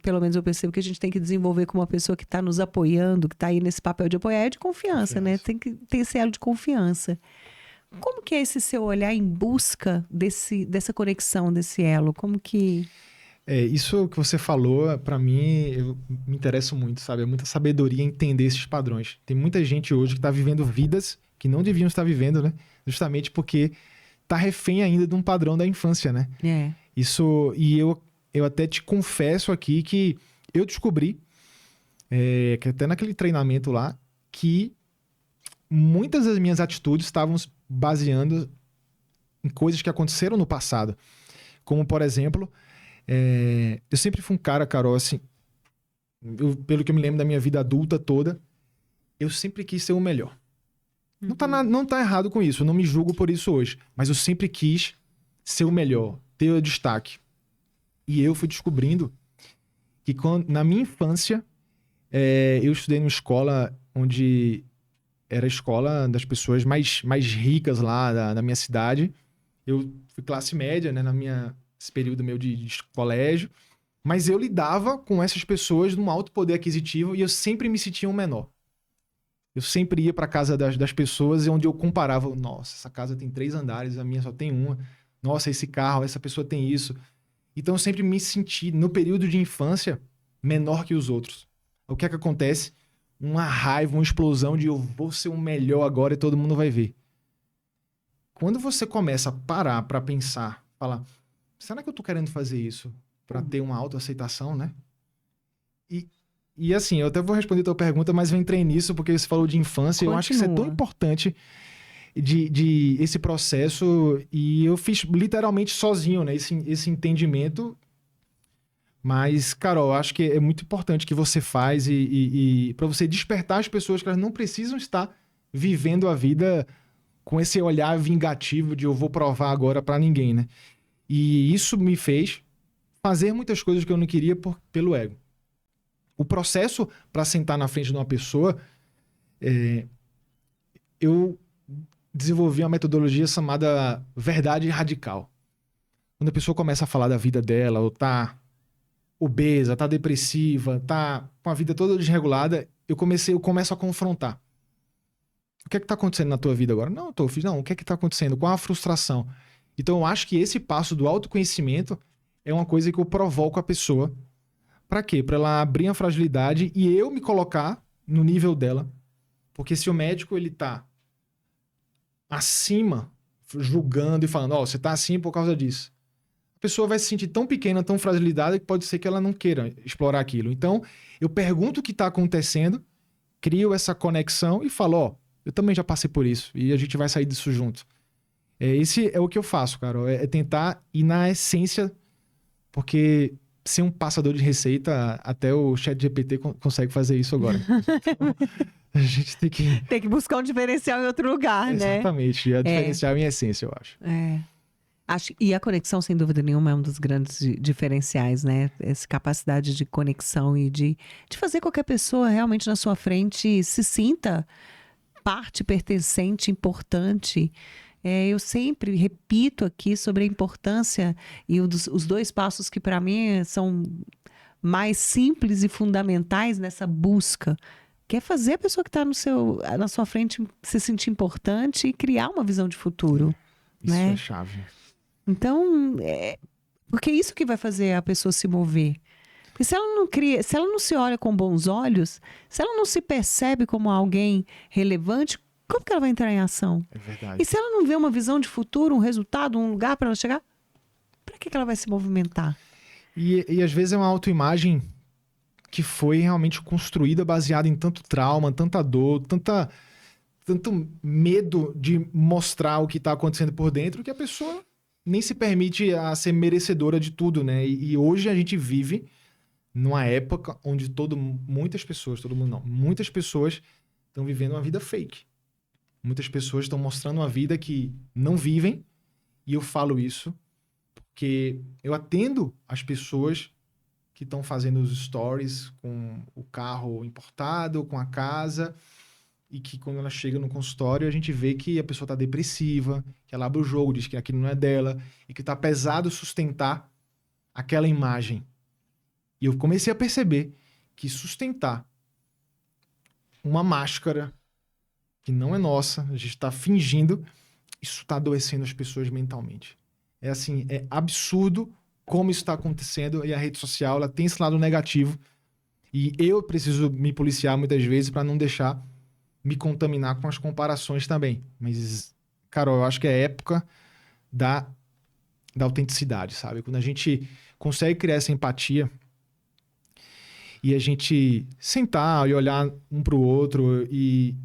pelo menos eu percebo que a gente tem que desenvolver com uma pessoa que está nos apoiando, que está aí nesse papel de apoiar, é de confiança, né? Tem que ter esse elo de confiança. Como que é esse seu olhar em busca dessa conexão, desse elo? Como que... Isso que você falou, para mim, me interessa muito, sabe? É muita sabedoria entender esses padrões. Tem muita gente hoje que está vivendo vidas que não deviam estar vivendo, né? Justamente porque tá refém ainda de um padrão da infância, né? Isso, e eu até te confesso aqui que eu descobri, que até naquele treinamento lá, que muitas das minhas atitudes estavam baseando em coisas que aconteceram no passado. Como, por exemplo, eu sempre fui um cara, Carol, assim, pelo que eu me lembro da minha vida adulta toda, eu sempre quis ser o melhor. Não tá errado com isso, eu não me julgo por isso hoje, mas eu sempre quis ser o melhor, ter o destaque. E eu fui descobrindo que na minha infância, eu estudei numa escola onde era a escola das pessoas mais ricas lá da minha cidade. Eu fui classe média, né, esse período meu de colégio, mas eu lidava com essas pessoas num alto poder aquisitivo e eu sempre me sentia um menor. Eu sempre ia para casa das pessoas onde eu comparava, nossa, essa casa tem 3 andares, a minha só tem uma. Nossa, esse carro, essa pessoa tem isso. Então eu sempre me senti, no período de infância, menor que os outros. O que é que acontece? Uma raiva, uma explosão de eu vou ser o melhor agora e todo mundo vai ver. Quando você começa a parar para pensar, falar, será que eu tô querendo fazer isso para ter uma autoaceitação, né? E assim, eu até vou responder a tua pergunta, mas eu entrei nisso porque você falou de infância. Continua. Eu acho que isso é tão importante de esse processo, e eu fiz literalmente sozinho, né? Esse entendimento. Mas, Carol, eu acho que é muito importante que você faz e para você despertar as pessoas que elas não precisam estar vivendo a vida com esse olhar vingativo de eu vou provar agora para ninguém, né? E isso me fez fazer muitas coisas que eu não queria pelo ego. O processo para sentar na frente de uma pessoa, eu desenvolvi uma metodologia chamada verdade radical. Quando a pessoa começa a falar da vida dela, ou tá obesa, tá depressiva, tá com a vida toda desregulada, eu começo a confrontar. O que é que tá acontecendo na tua vida agora? Não, o que é que tá acontecendo? Qual a frustração? Então eu acho que esse passo do autoconhecimento é uma coisa que eu provoco a pessoa. Para quê? Para ela abrir a fragilidade e eu me colocar no nível dela. Porque se o médico ele tá acima, julgando e falando, você tá assim por causa disso, a pessoa vai se sentir tão pequena, tão fragilizada, que pode ser que ela não queira explorar aquilo. Então, eu pergunto o que está acontecendo, crio essa conexão e falo, eu também já passei por isso e a gente vai sair disso junto. Esse é o que eu faço, cara. É tentar ir na essência, porque ser um passador de receita, até o ChatGPT consegue fazer isso agora. Então, a gente tem que... Tem que buscar um diferencial em outro lugar, né? Exatamente. É diferencial em essência, eu acho. E a conexão, sem dúvida nenhuma, é um dos grandes diferenciais, né? Essa capacidade de conexão e de fazer qualquer pessoa realmente na sua frente se sinta parte pertencente, importante. Eu sempre repito aqui sobre a importância e os 2 passos que para mim são mais simples e fundamentais nessa busca, que é fazer a pessoa que está na sua frente se sentir importante e criar uma visão de futuro. Isso né? é chave. Então, porque é isso que vai fazer a pessoa se mover. Porque se ela não se olha com bons olhos, se ela não se percebe como alguém relevante, como que ela vai entrar em ação? É verdade. E se ela não vê uma visão de futuro, um resultado, um lugar para ela chegar, para que ela vai se movimentar? E às vezes é uma autoimagem que foi realmente construída baseada em tanto trauma, tanta dor, tanto medo de mostrar o que está acontecendo por dentro, que a pessoa nem se permite a ser merecedora de tudo, né? E hoje a gente vive numa época onde muitas pessoas estão vivendo uma vida fake. Muitas pessoas estão mostrando uma vida que não vivem, e eu falo isso porque eu atendo as pessoas que estão fazendo os stories com o carro importado, com a casa, e que quando ela chega no consultório, a gente vê que a pessoa está depressiva, que ela abre o jogo, diz que aquilo não é dela, e que está pesado sustentar aquela imagem. E eu comecei a perceber que sustentar uma máscara que não é nossa, a gente está fingindo, isso está adoecendo as pessoas mentalmente. É assim, é absurdo como isso está acontecendo, e a rede social ela tem esse lado negativo. E eu preciso me policiar muitas vezes para não deixar me contaminar com as comparações também. Mas, Carol, eu acho que é época da autenticidade, sabe? Quando a gente consegue criar essa empatia e a gente sentar e olhar um para o outro e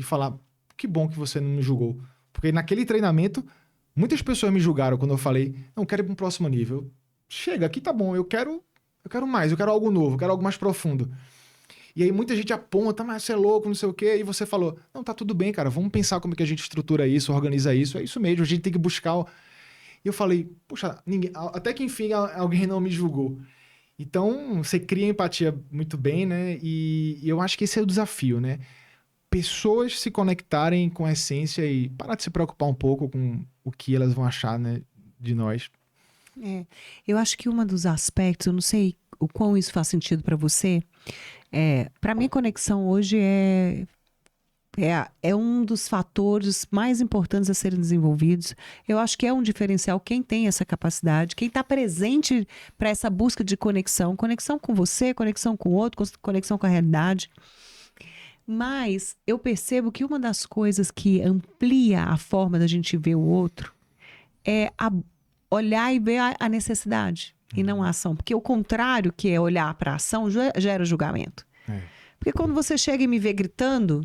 falar, que bom que você não me julgou. Porque naquele treinamento, muitas pessoas me julgaram quando eu falei, não, quero ir para um próximo nível. Chega, aqui tá bom, eu quero mais, eu quero algo novo, eu quero algo mais profundo. E aí muita gente aponta, mas você é louco, não sei o quê. E você falou, não, tá tudo bem, cara, vamos pensar como é que a gente estrutura isso, organiza isso. É isso mesmo, a gente tem que buscar... E eu falei, poxa, até que enfim alguém não me julgou. Então, você cria empatia muito bem, né? E eu acho que esse é o desafio, né? Pessoas se conectarem com a essência e parar de se preocupar um pouco com o que elas vão achar, né, de nós. Eu acho que um dos aspectos, eu não sei o quão isso faz sentido para você, para mim conexão hoje é um dos fatores mais importantes a serem desenvolvidos. Eu acho que é um diferencial quem tem essa capacidade, quem está presente para essa busca de conexão com você, conexão com o outro, conexão com a realidade. Mas eu percebo que uma das coisas que amplia a forma da gente ver o outro é olhar e ver a necessidade e não a ação. Porque o contrário, que é olhar para a ação, gera julgamento. Porque quando você chega e me vê gritando,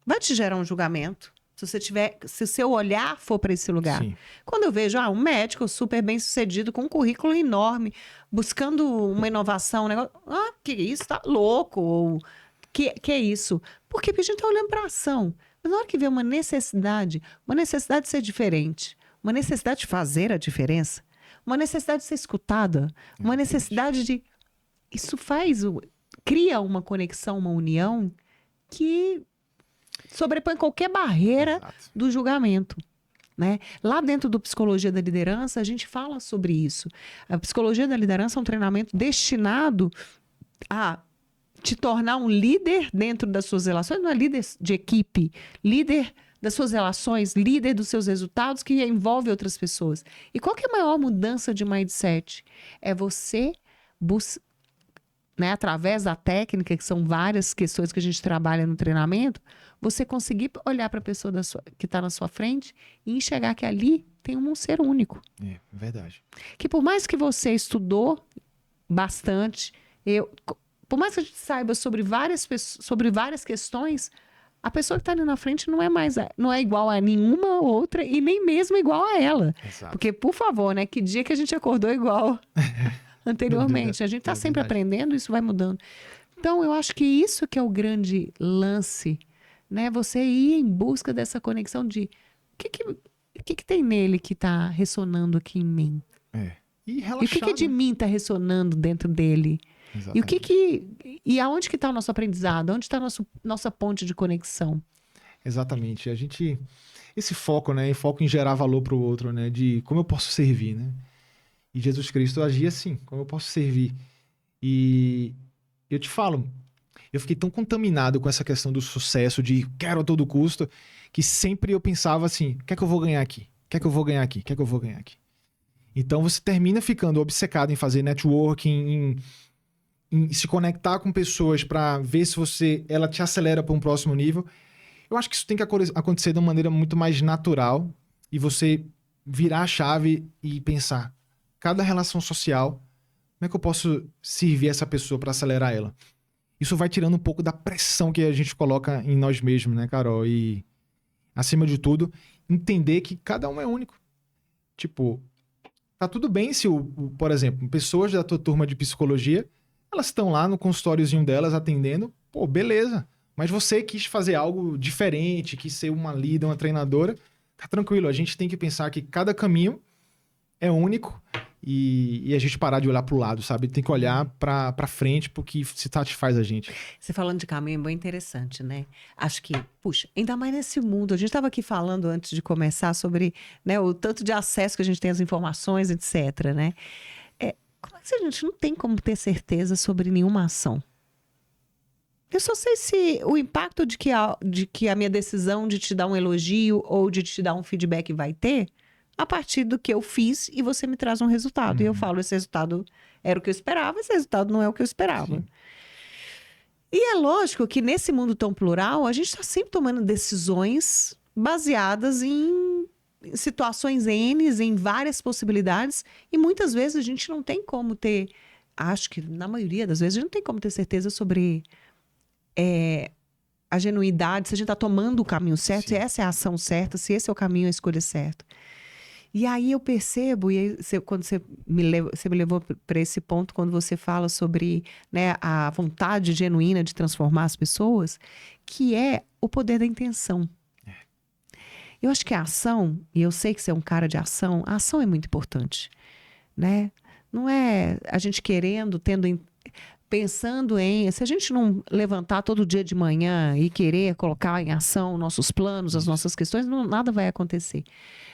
vai te gerar um julgamento. Se o seu olhar for para esse lugar. Sim. Quando eu vejo um médico super bem sucedido, com um currículo enorme, buscando uma inovação, um negócio, que isso, tá louco, ou que é isso? Porque a gente está olhando para a ação. Mas na hora que vê uma necessidade de ser diferente, uma necessidade de fazer a diferença, uma necessidade de ser escutada, uma necessidade de... Isso cria uma conexão, uma união que sobrepõe qualquer barreira do julgamento. Né? Lá dentro do Psicologia da Liderança, a gente fala sobre isso. A Psicologia da Liderança é um treinamento destinado a te tornar um líder dentro das suas relações, não é líder de equipe, líder das suas relações, líder dos seus resultados que envolve outras pessoas. E qual que é a maior mudança de mindset? É você através da técnica, que são várias questões que a gente trabalha no treinamento, você conseguir olhar para a pessoa que está na sua frente e enxergar que ali tem um ser único. É verdade. Que por mais que você estudou bastante, por mais que a gente saiba sobre várias questões, a pessoa que está ali na frente não é igual a nenhuma outra e nem mesmo igual a ela. Exato. Porque, por favor, né? Que dia que a gente acordou igual anteriormente? A gente está sempre aprendendo, isso vai mudando. Então, eu acho que isso que é o grande lance, né? Você ir em busca dessa conexão de o que tem nele que está ressonando aqui em mim? E relaxar, E o que de mim está ressonando dentro dele? Exatamente. E aonde que está o nosso aprendizado? Onde está a nossa ponte de conexão? Exatamente. Esse foco, né? Foco em gerar valor para o outro, né? De como eu posso servir, né? E Jesus Cristo agia assim, como eu posso servir. E eu te falo, eu fiquei tão contaminado com essa questão do sucesso, de quero a todo custo, que sempre eu pensava assim, o que é que eu vou ganhar aqui? O que é que eu vou ganhar aqui? O que é que eu vou ganhar aqui? Então você termina ficando obcecado em fazer networking, em se conectar com pessoas para ver se ela te acelera para um próximo nível. Eu acho que isso tem que acontecer de uma maneira muito mais natural e você virar a chave e pensar, cada relação social, como é que eu posso servir essa pessoa para acelerar ela? Isso vai tirando um pouco da pressão que a gente coloca em nós mesmos, né, Carol? E, acima de tudo, entender que cada um é único. Tipo, tá tudo bem se, por exemplo, pessoas da tua turma de psicologia, elas estão lá no consultóriozinho delas atendendo, pô, beleza. Mas você quis fazer algo diferente, quis ser uma líder, uma treinadora, tá tranquilo. A gente tem que pensar que cada caminho é único e a gente parar de olhar pro lado, sabe? Tem que olhar pra frente porque se satisfaz a gente. Você falando de caminho é bem interessante, né? Acho que, puxa, ainda mais nesse mundo. A gente estava aqui falando antes de começar sobre, né, o tanto de acesso que a gente tem às informações, etc, né? Como é que a gente não tem como ter certeza sobre nenhuma ação? Eu só sei se o impacto de que a minha decisão de te dar um elogio ou de te dar um feedback vai ter a partir do que eu fiz e você me traz um resultado. E eu falo, esse resultado era o que eu esperava, esse resultado não é o que eu esperava. Sim. E é lógico que nesse mundo tão plural, a gente está sempre tomando decisões baseadas em situações N, em várias possibilidades, e muitas vezes a gente não tem como ter, acho que na maioria das vezes, a gente não tem como ter certeza sobre a genuidade, se a gente está tomando o caminho certo, se essa é a ação certa, se esse é o caminho, a escolha certa. E aí eu percebo, e aí quando você me levou para esse ponto, quando você fala sobre, né, a vontade genuína de transformar as pessoas, que é o poder da intenção. Eu acho que a ação, e eu sei que você é um cara de ação, a ação é muito importante, né? Não é a gente querendo, pensando em... Se a gente não levantar todo dia de manhã e querer colocar em ação nossos planos, as nossas questões, nada vai acontecer.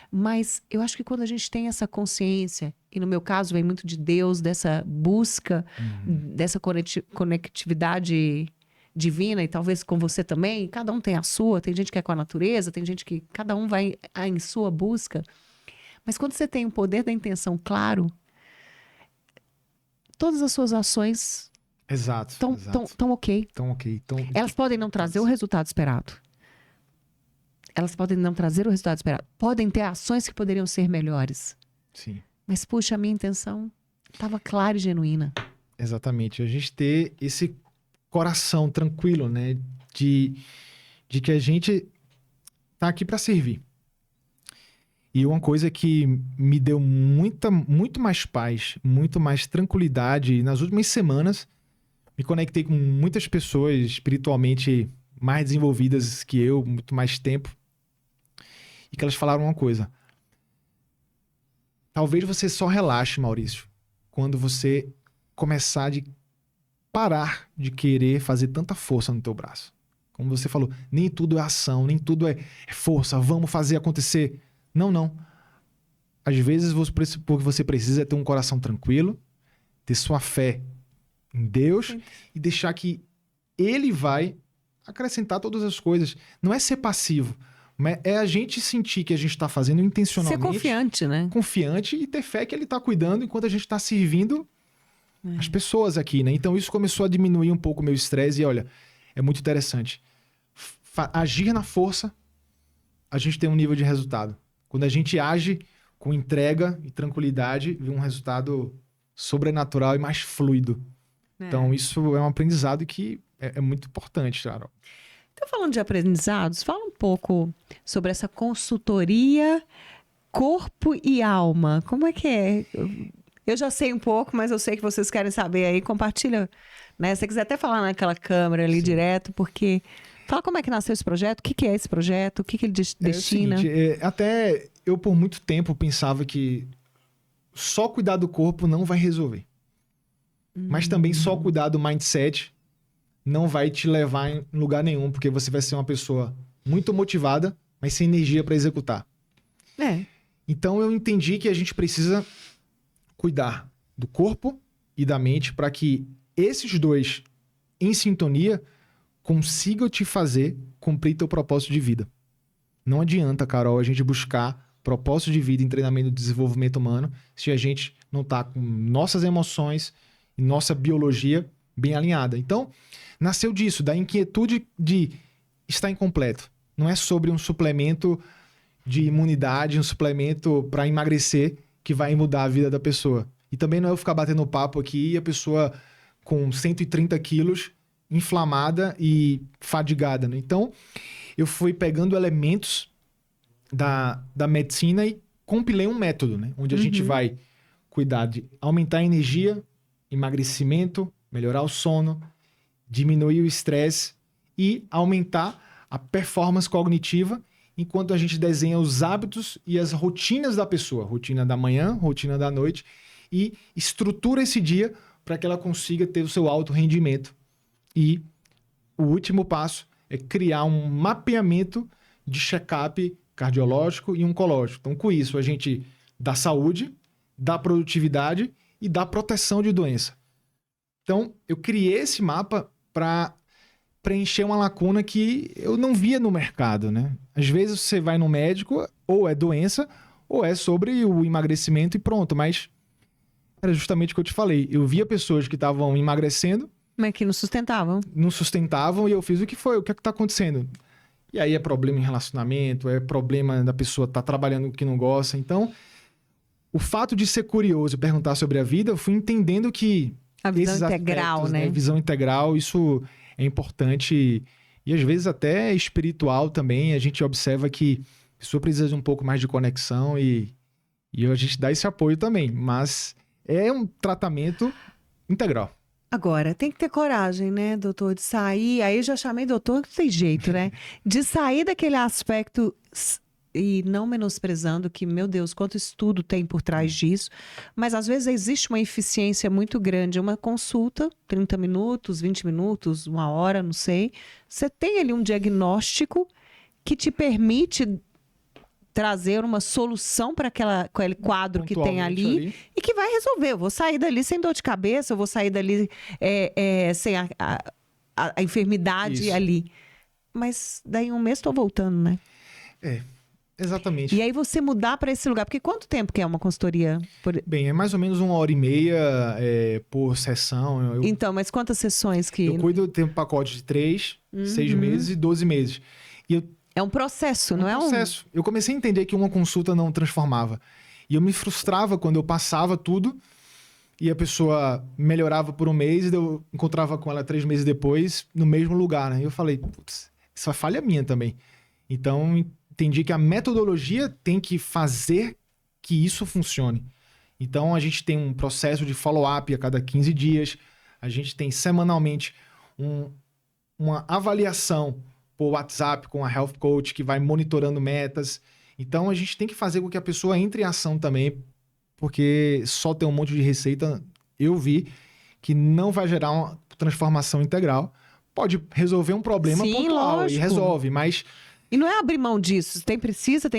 Mas eu acho que quando a gente tem essa consciência, e no meu caso vem muito de Deus, dessa busca, dessa conectividade divina, e talvez com você também, cada um tem a sua, tem gente que é com a natureza, tem gente que cada um vai em sua busca. Mas quando você tem o poder da intenção claro, todas as suas ações estão ok. Estão ok. Elas podem não trazer o resultado esperado. Elas podem não trazer o resultado esperado. Podem ter ações que poderiam ser melhores. Sim. Mas, puxa, a minha intenção estava clara e genuína. Exatamente. A gente ter esse coração tranquilo, né? De que a gente tá aqui para servir. E uma coisa que me deu muito mais paz, muito mais tranquilidade nas últimas semanas, me conectei com muitas pessoas espiritualmente mais desenvolvidas que eu, muito mais tempo, e que elas falaram uma coisa. Talvez você só relaxe, Maurício, quando você começar a parar de querer fazer tanta força no teu braço. Como você falou, nem tudo é ação, nem tudo é força, vamos fazer acontecer. Não. Às vezes, o que você precisa é ter um coração tranquilo, ter sua fé em Deus e deixar que Ele vai acrescentar todas as coisas. Não é ser passivo, mas é a gente sentir que a gente está fazendo intencionalmente. Ser confiante, né? Confiante e ter fé que Ele está cuidando enquanto a gente está servindo as pessoas aqui, né? Então isso começou a diminuir um pouco o meu estresse e olha, é muito interessante. Agir na força, a gente tem um nível de resultado. Quando a gente age com entrega e tranquilidade, vem um resultado sobrenatural e mais fluido. Então isso é um aprendizado que é muito importante, Carol. Então, falando de aprendizados, fala um pouco sobre essa consultoria corpo e alma. Como é que é? Eu já sei um pouco, mas eu sei que vocês querem saber aí. Compartilha, né? Se você quiser até falar naquela câmera ali direto, porque... Fala como é que nasceu esse projeto, o que é esse projeto, o que ele destina. É o seguinte, até eu por muito tempo pensava que só cuidar do corpo não vai resolver. Mas também só cuidar do mindset não vai te levar em lugar nenhum, porque você vai ser uma pessoa muito motivada, mas sem energia para executar. Então eu entendi que a gente precisa cuidar do corpo e da mente para que esses dois, em sintonia, consigam te fazer cumprir teu propósito de vida. Não adianta, Carol, a gente buscar propósito de vida em treinamento e desenvolvimento humano se a gente não está com nossas emoções e nossa biologia bem alinhada. Então, nasceu disso, da inquietude de estar incompleto. Não é sobre um suplemento de imunidade, um suplemento para emagrecer que vai mudar a vida da pessoa. E também não é eu ficar batendo papo aqui e a pessoa com 130 quilos inflamada e fadigada, né? Então, eu fui pegando elementos da medicina e compilei um método, né? Onde a gente vai cuidar de aumentar a energia, emagrecimento, melhorar o sono, diminuir o estresse e aumentar a performance cognitiva enquanto a gente desenha os hábitos e as rotinas da pessoa. Rotina da manhã, rotina da noite e estrutura esse dia para que ela consiga ter o seu alto rendimento. E o último passo é criar um mapeamento de check-up cardiológico e oncológico. Então, com isso, a gente dá saúde, dá produtividade e dar proteção de doença. Então, eu criei esse mapa para preencher uma lacuna que eu não via no mercado, né? Às vezes você vai no médico, ou é doença, ou é sobre o emagrecimento e pronto. Mas era justamente o que eu te falei. Eu via pessoas que estavam emagrecendo, Mas que não sustentavam. não sustentavam, e eu fiz o que foi? O que é que tá acontecendo? E aí é problema em relacionamento, é problema da pessoa estar trabalhando o que não gosta. Então, o fato de ser curioso e perguntar sobre a vida, eu fui entendendo que A visão esses integral, aspectos, né? Visão integral, isso é importante e às vezes até espiritual também. A gente observa que a pessoa precisa de um pouco mais de conexão e a gente dá esse apoio também. Mas é um tratamento integral. Agora, tem que ter coragem, né, doutor, de sair. Aí eu já chamei doutor, não tem jeito, né? De sair daquele aspecto e não menosprezando que, meu Deus, quanto estudo tem por trás disso. Mas às vezes existe uma eficiência muito grande. Uma consulta, 30 minutos, 20 minutos, 1 hora, não sei. Você tem ali um diagnóstico que te permite trazer uma solução para aquele quadro que tem ali e que vai resolver. Eu vou sair dali sem dor de cabeça, eu vou sair dali sem a enfermidade ali. Mas daí 1 mês estou voltando, né? Exatamente. E aí você mudar para esse lugar, porque quanto tempo que é uma consultoria? Bem, é mais ou menos 1h30 por sessão. Então, mas quantas sessões que... Eu cuido, tem um pacote de 3, 6 meses e 12 meses. E é um processo, não é um... processo. Eu comecei a entender que uma consulta não transformava. E eu me frustrava quando eu passava tudo e a pessoa melhorava por 1 mês e eu encontrava com ela 3 meses depois no mesmo lugar, né? E eu falei, putz, isso é falha minha também. Então, entendi que a metodologia tem que fazer que isso funcione. Então, a gente tem um processo de follow-up a cada 15 dias. A gente tem semanalmente uma avaliação por WhatsApp com a Health Coach que vai monitorando metas. Então, a gente tem que fazer com que a pessoa entre em ação também, porque só ter um monte de receita, eu vi que não vai gerar uma transformação integral. Pode resolver um problema pontual, lógico. E resolve, mas... E não é abrir mão disso. Tem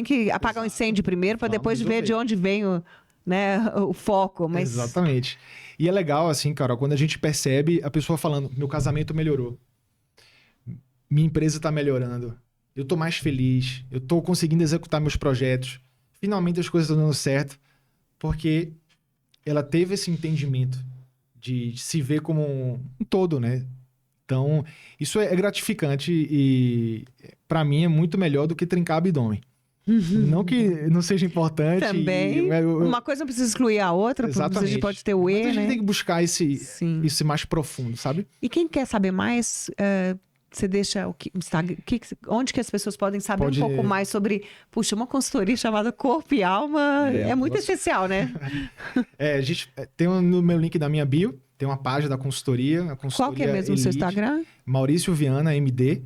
que apagar o incêndio primeiro para depois ver de onde vem o foco. Mas... Exatamente. E é legal, assim, Carol, quando a gente percebe a pessoa falando, meu casamento melhorou. Minha empresa está melhorando. Eu estou mais feliz. Eu estou conseguindo executar meus projetos. Finalmente as coisas estão dando certo. Porque ela teve esse entendimento de se ver como um todo, né? Então, isso é gratificante e para mim é muito melhor do que trincar abdômen. Não que não seja importante. Também. Uma coisa não precisa excluir a outra. Exatamente. A gente pode ter o E, mas a gente né? tem que buscar isso mais profundo, sabe? E quem quer saber mais... Você deixa onde que as pessoas podem saber um pouco mais sobre... Puxa, uma consultoria chamada Corpo e Alma é muito essencial, né? A gente tem no meu link da minha bio, tem uma página da consultoria. Qual que é mesmo o seu Instagram? Maurício Viana, MD.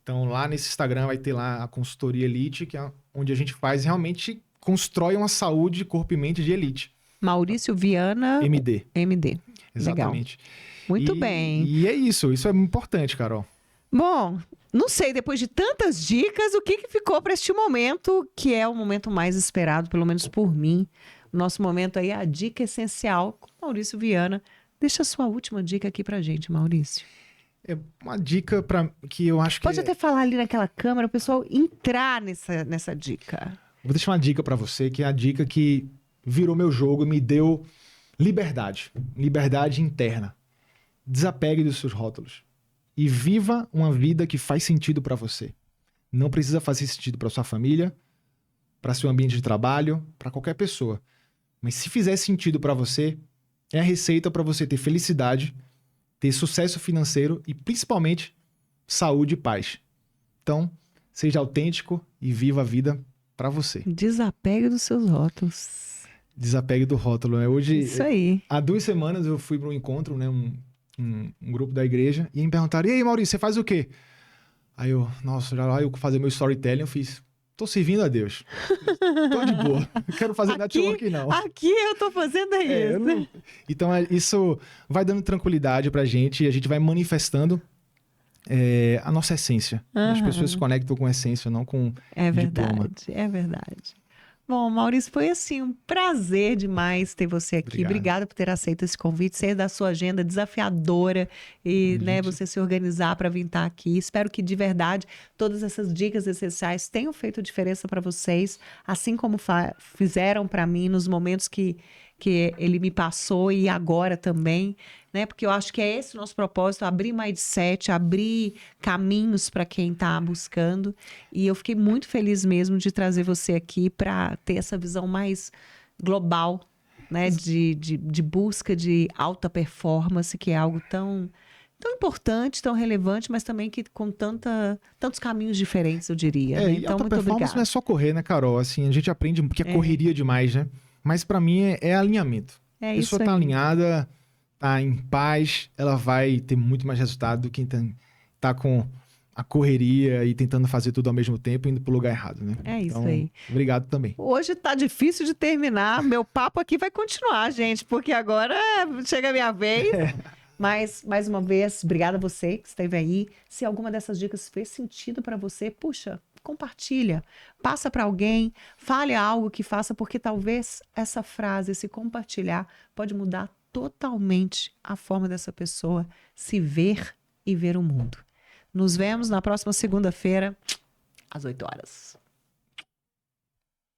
Então, lá nesse Instagram vai ter lá a consultoria Elite, que é onde a gente realmente constrói uma saúde corpo e mente de elite. Maurício Viana... MD. Legal. Exatamente. Muito bem. E é isso é importante, Carol. Bom, não sei, depois de tantas dicas, o que ficou para este momento, que é o momento mais esperado, pelo menos por mim. O nosso momento aí é a dica essencial com Maurício Viana. Deixa a sua última dica aqui pra gente, Maurício. É uma dica que eu acho que... Pode até falar ali naquela câmera, o pessoal entrar nessa dica. Vou deixar uma dica pra você, que é a dica que virou meu jogo e me deu liberdade. Liberdade interna. Desapegue dos seus rótulos. E viva uma vida que faz sentido para você. Não precisa fazer sentido para sua família, para seu ambiente de trabalho, para qualquer pessoa. Mas se fizer sentido para você, é a receita para você ter felicidade, ter sucesso financeiro e principalmente saúde e paz. Então, seja autêntico e viva a vida para você. Desapegue dos seus rótulos. Desapegue do rótulo, né? Hoje, isso aí. Há 2 semanas eu fui para um encontro, né? Um grupo da igreja, e me perguntaram, e aí, Maurício, você faz o quê? Aí eu, já lá eu fazer meu storytelling, eu fiz, tô servindo a Deus. Tô de boa, não quero fazer network não. Aqui eu tô fazendo isso. Então, isso vai dando tranquilidade pra gente, e a gente vai manifestando a nossa essência. As pessoas se conectam com a essência, não com diploma. É verdade. Bom, Maurício, foi assim um prazer demais ter você aqui. Obrigado. Obrigada por ter aceito esse convite, ser da sua agenda desafiadora e, né, você se organizar para vir estar aqui. Espero que de verdade todas essas dicas essenciais tenham feito diferença para vocês, assim como fizeram para mim nos momentos que ele me passou e agora também, né? Porque eu acho que é esse o nosso propósito, abrir mindset, abrir caminhos para quem está buscando. E eu fiquei muito feliz mesmo de trazer você aqui para ter essa visão mais global, né? De busca de alta performance, que é algo tão importante, tão relevante, mas também que com tantos caminhos diferentes, eu diria. Né? E Então, alta muito performance obrigada. não é só correr, né, Carol? Assim, a gente aprende que é correria demais, né? Mas pra mim é alinhamento. É A isso pessoa tá aí. alinhada, tá em paz, ela vai ter muito mais resultado do que tá com a correria e tentando fazer tudo ao mesmo tempo, indo pro lugar errado, né? É isso Então, aí. obrigado também. Hoje tá difícil de terminar. Meu papo aqui vai continuar, gente, porque agora chega a minha vez. Mas, mais uma vez, obrigada a você que esteve aí. Se alguma dessas dicas fez sentido para você, puxa, compartilha. Passa para alguém, fale algo que faça, porque talvez essa frase, esse compartilhar, pode mudar totalmente a forma dessa pessoa se ver e ver o mundo. Nos vemos na próxima segunda-feira, às 8 horas.